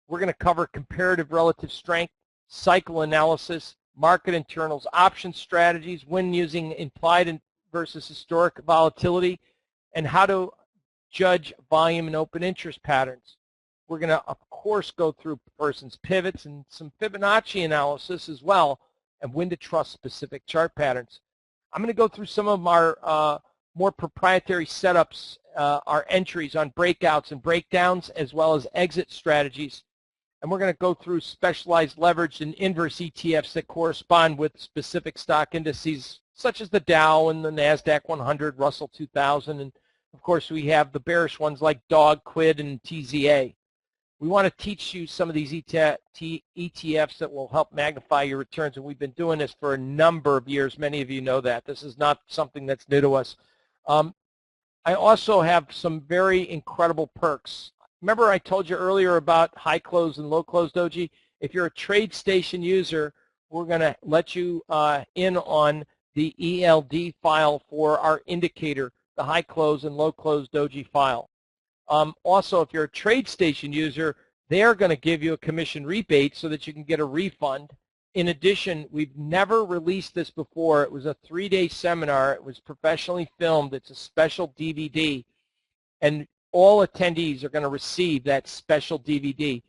We're going to cover comparative relative strength, cycle analysis, market internals, option strategies, when using implied versus historic volatility, and how to judge volume and open interest patterns. We're going to, of course, go through person's pivots and some Fibonacci analysis as well, and when to trust specific chart patterns. I'm going to go through some of our more proprietary setups, our entries on breakouts and breakdowns, as well as exit strategies. And we're going to go through specialized leveraged and inverse ETFs that correspond with specific stock indices, such as the Dow and the NASDAQ 100, Russell 2000, and of course we have the bearish ones like DOG, QUID, and TZA. We want to teach you some of these ETFs that will help magnify your returns, and we've been doing this for a number of years. Many of you know that. This is not something that's new to us. I also have some very incredible perks. Remember I told you earlier about high close and low close doji? If you're a TradeStation user, we're going to let you in on the ELD file for our indicator, the high close and low close doji file. Also, if you're a TradeStation user, they're going to give you a commission rebate so that you can get a refund. In addition, we've never released this before. It was a 3-day seminar. It was professionally filmed. It's a special DVD, and all attendees are going to receive that special DVD.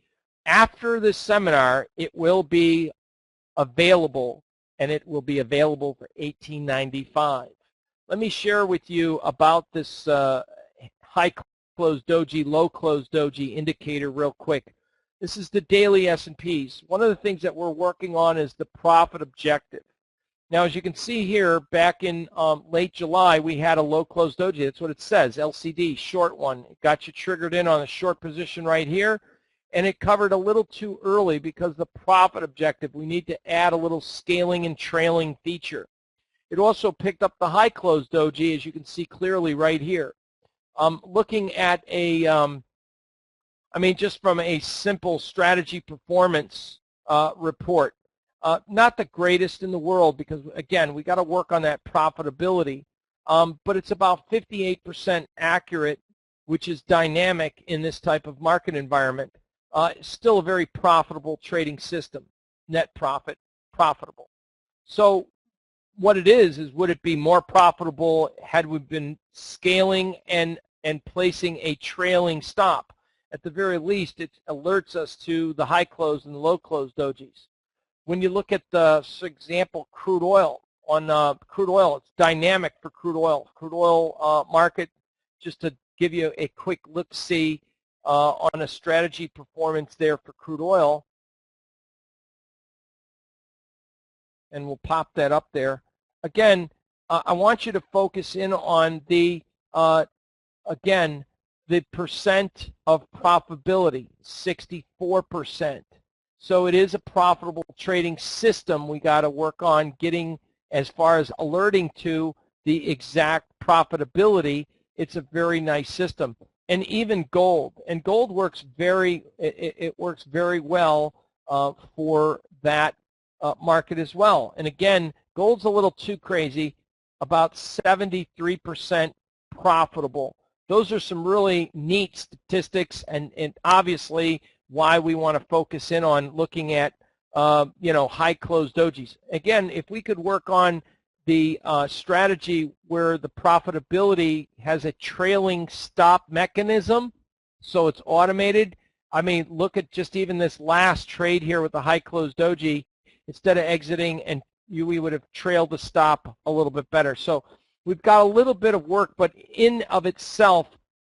After this seminar, it will be available, and it will be available for $18.95. Let me share with you about this high close doji, low close doji indicator real quick. This is the daily S&Ps. One of the things that we're working on is the profit objective. Now, as you can see here, back in late July, we had a low close doji. That's what it says, LCD, short one. It got you triggered in on a short position right here, and it covered a little too early because the profit objective, we need to add a little scaling and trailing feature. It also picked up the high close doji, as you can see clearly right here. Looking at just from a simple strategy performance report, not the greatest in the world because, again, we got to work on that profitability, but it's about 58% accurate, which is dynamic in this type of market environment. Still a very profitable trading system, net profit, profitable. So what it is would it be more profitable had we been scaling and placing a trailing stop? at the very least, it alerts us to the high close and the low close dojis. When you look at the, for example, crude oil, on crude oil, it's dynamic for crude oil. Crude oil market, just to give you a quick look-see on a strategy performance there for crude oil, and we'll pop that up there. Again, I want you to focus in on the, again, the percent of profitability, 64%. So it is a profitable trading system we got to work on getting as far as alerting to the exact profitability. It's a very nice system. And even gold. And gold works it works very well for that market as well. And again, gold's a little too crazy, about 73% profitable. Those are some really neat statistics, and obviously why we want to focus in on looking at high close dojis. Again, if we could work on the strategy where the profitability has a trailing stop mechanism, so it's automated. I mean, look at just even this last trade here with the high close doji. Instead of exiting, and we would have trailed the stop a little bit better. So we've got a little bit of work, but in of itself,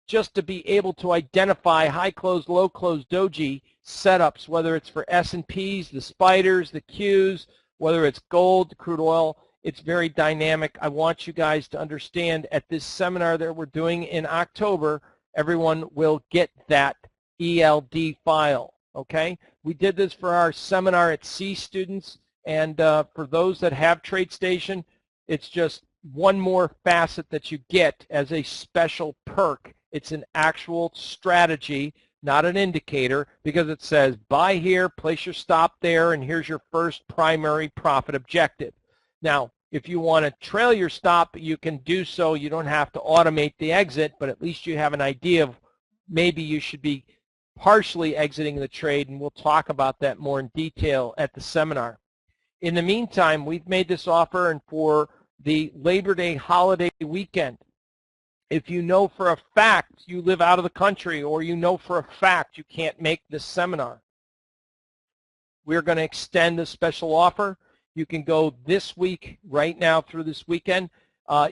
just to be able to identify high close, low close doji setups, whether it's for S&Ps, the spiders, the Qs, whether it's gold, crude oil, it's very dynamic. I want you guys to understand at this seminar that we're doing in October, everyone will get that ELD file, okay? We did this for our seminar at C students, and for those that have TradeStation, it's just one more facet that you get as a special perk. It's an actual strategy, not an indicator, because it says buy here, place your stop there, and here's your first primary profit objective. Now, if you want to trail your stop, you can do so. You don't have to automate the exit, but at least you have an idea of maybe you should be partially exiting the trade, and we'll talk about that more in detail at the seminar. In the meantime, we've made this offer, and for the Labor Day holiday weekend, if you know for a fact you live out of the country, or you know for a fact you can't make this seminar, we're going to extend the special offer. You can go this week, right now through this weekend.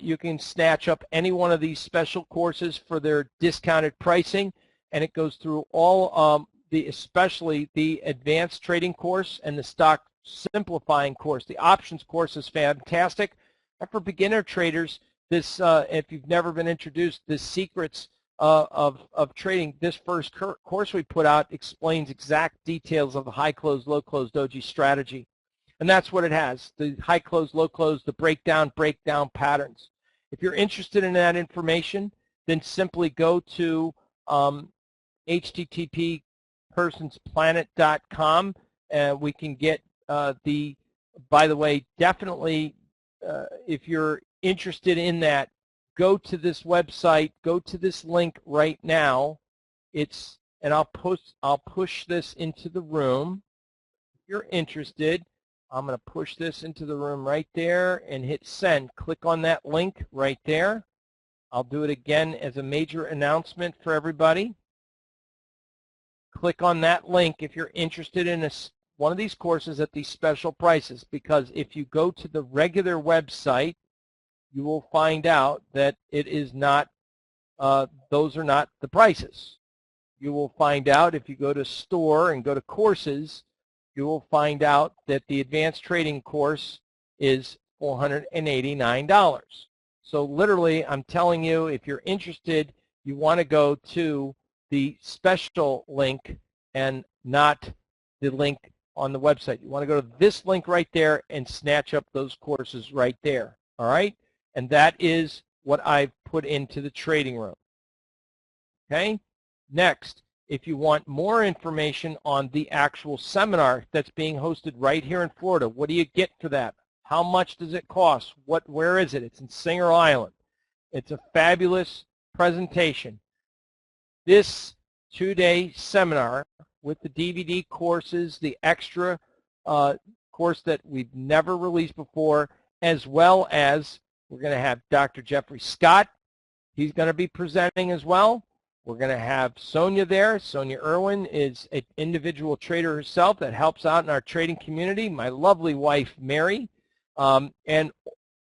You can snatch up any one of these special courses for their discounted pricing, and it goes through all especially the advanced trading course and the stock simplifying course. The options course is fantastic. And for beginner traders, this if you've never been introduced, the secrets of trading, this first course we put out explains exact details of the high close, low close doji strategy. And that's what it has, the high close, low close, the breakdown patterns. If you're interested in that information, then simply go to http://personsplanet.com, and we can get by the way, definitely if you're interested in that, go to this website, go to this link right now. And I'll push this into the room. If you're interested, I'm going to push this into the room right there and hit send. Click on that link right there. I'll do it again as a major announcement for everybody. Click on that link if you're interested in one of these courses at these special prices, because if you go to the regular website, you will find out that it is not, those are not the prices. You will find out if you go to store and go to courses, you will find out that the advanced trading course is $489. So literally, I'm telling you, if you're interested, you want to go to the special link and not the link on the website. You want to go to this link right there and snatch up those courses right there. All right? And that is what I've put into the trading room. Okay? Next, if you want more information on the actual seminar that's being hosted right here in Florida, what do you get for that? How much does it cost? Where is it? It's in Singer Island. It's a fabulous presentation. This two-day seminar with the DVD courses, the extra course that we've never released before, as well as we're going to have Dr. Jeffrey Scott. He's going to be presenting as well. We're going to have Sonia there. Sonia Irwin is an individual trader herself that helps out in our trading community. My lovely wife, Mary. And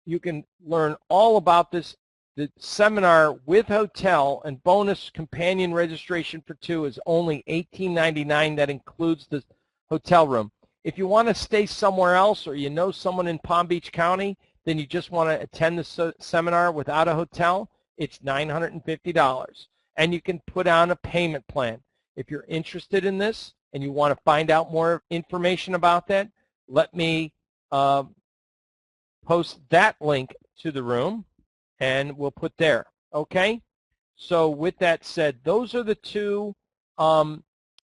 you can learn all about this. The seminar with hotel and bonus companion registration for 2 is only $18.99. That includes the hotel room. If you want to stay somewhere else or you know someone in Palm Beach County, then you just want to attend the seminar without a hotel, it's $950. And you can put on a payment plan. If you're interested in this and you want to find out more information about that, let me post that link to the room, and we'll put there. Okay? So with that said, those are the 2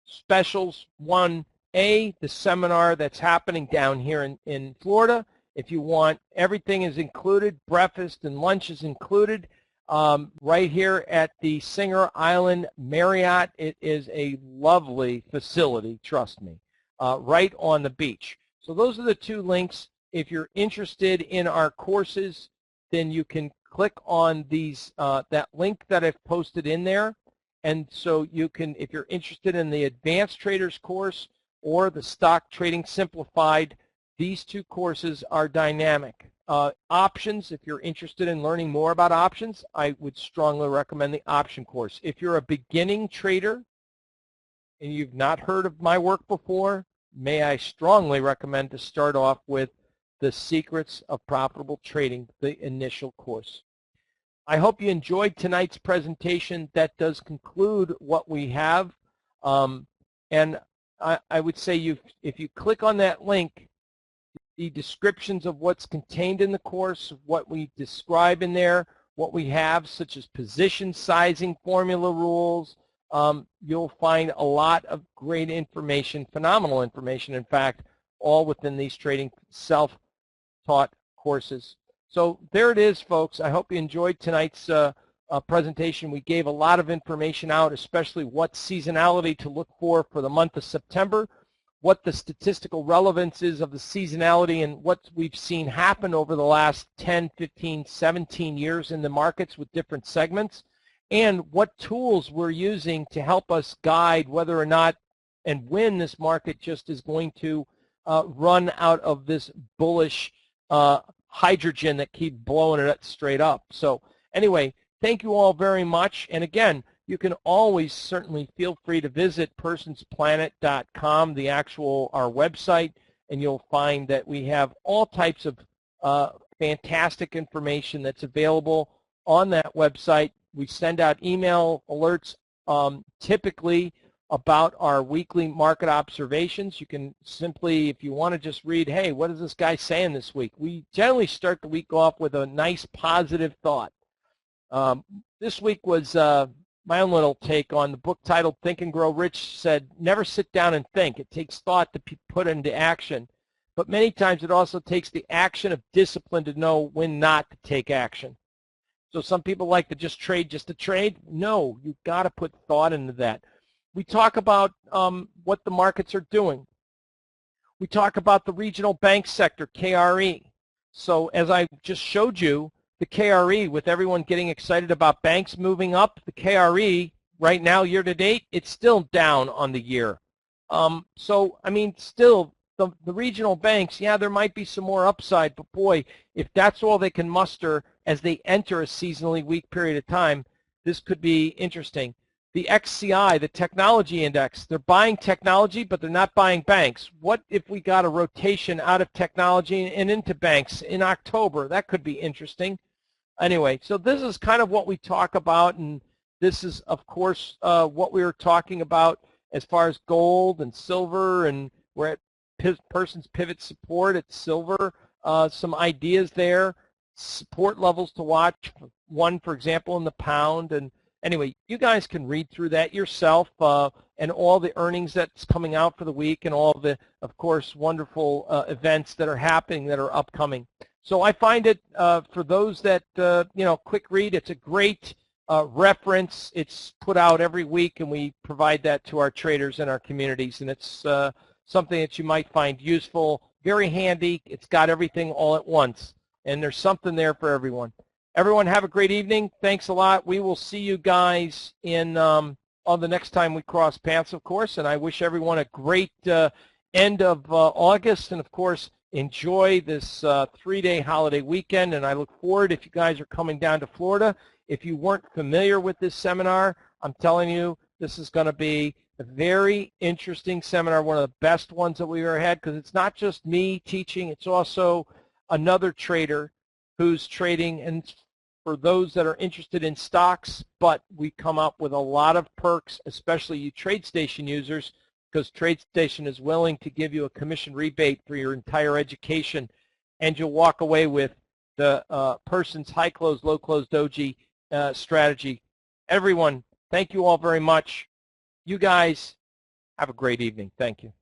specials. 1A, the seminar that's happening down here in Florida. If you want, everything is included. Breakfast and lunch is included. Right here at the Singer Island Marriott. It is a lovely facility, trust me, right on the beach. So those are the 2 links. If you're interested in our courses, then you can click on these that link that I've posted in there. And so you can, if you're interested in the Advanced Traders course or the Stock Trading Simplified, these 2 courses are dynamic. Options, if you're interested in learning more about options, I would strongly recommend the option course. If you're a beginning trader and you've not heard of my work before, may I strongly recommend to start off with the Secrets of Profitable Trading, the initial course. I hope you enjoyed tonight's presentation. That does conclude what we have. And I would say if you click on that link, the descriptions of what's contained in the course, what we describe in there, what we have, such as position sizing, formula rules, you'll find a lot of great information, phenomenal information, in fact, all within these trading self-taught courses. So there it is, folks. I hope you enjoyed tonight's presentation. We gave a lot of information out, especially what seasonality to look for the month of September, what the statistical relevance is of the seasonality and what we've seen happen over the last 10, 15, 17 years in the markets with different segments, and what tools we're using to help us guide whether or not and when this market just is going to run out of this bullish hydrogen that keep blowing it straight up. So anyway, thank you all very much. And again, you can always certainly feel free to visit personsplanet.com, our website, and you'll find that we have all types of fantastic information that's available on that website. We send out email alerts typically about our weekly market observations. You can simply, if you want to just read, hey, what is this guy saying this week? We generally start the week off with a nice positive thought. This week was my own little take on the book titled Think and Grow Rich. Said, never sit down and think. It takes thought to be put into action. But many times it also takes the action of discipline to know when not to take action. So some people like to just to trade. No, you've got to put thought into that. We talk about what the markets are doing. We talk about the regional bank sector, KRE. So as I just showed you, the KRE, with everyone getting excited about banks moving up, the KRE right now, year to date, it's still down on the year. So, I mean, still, the regional banks, yeah, there might be some more upside, but boy, if that's all they can muster as they enter a seasonally weak period of time, this could be interesting. The XCI, the technology index, they're buying technology, but they're not buying banks. What if we got a rotation out of technology and into banks in October? That could be interesting. Anyway, so this is kind of what we talk about, and this is, of course, what we were talking about as far as gold and silver, and we're at Person's Pivot Support at silver. Some ideas there, support levels to watch, one, for example, in the pound. And anyway, you guys can read through that yourself, and all the earnings that's coming out for the week, and all the, of course, wonderful events that are happening that are upcoming. So I find it, for those that, quick read, it's a great reference. It's put out every week, and we provide that to our traders and our communities, and it's something that you might find useful, very handy. It's got everything all at once, and there's something there for everyone. Everyone have a great evening. Thanks a lot. We will see you guys in on the next time we cross paths, of course, and I wish everyone a great end of August, and of course, enjoy this 3-day holiday weekend, and I look forward, if you guys are coming down to Florida, if you weren't familiar with this seminar, I'm telling you, this is going to be a very interesting seminar, one of the best ones that we've ever had, because it's not just me teaching, it's also another trader who's trading, and for those that are interested in stocks, but we come up with a lot of perks, especially you TradeStation users, because TradeStation is willing to give you a commission rebate for your entire education, and you'll walk away with the person's high close, low close doji strategy. Everyone, thank you all very much. You guys have a great evening. Thank you.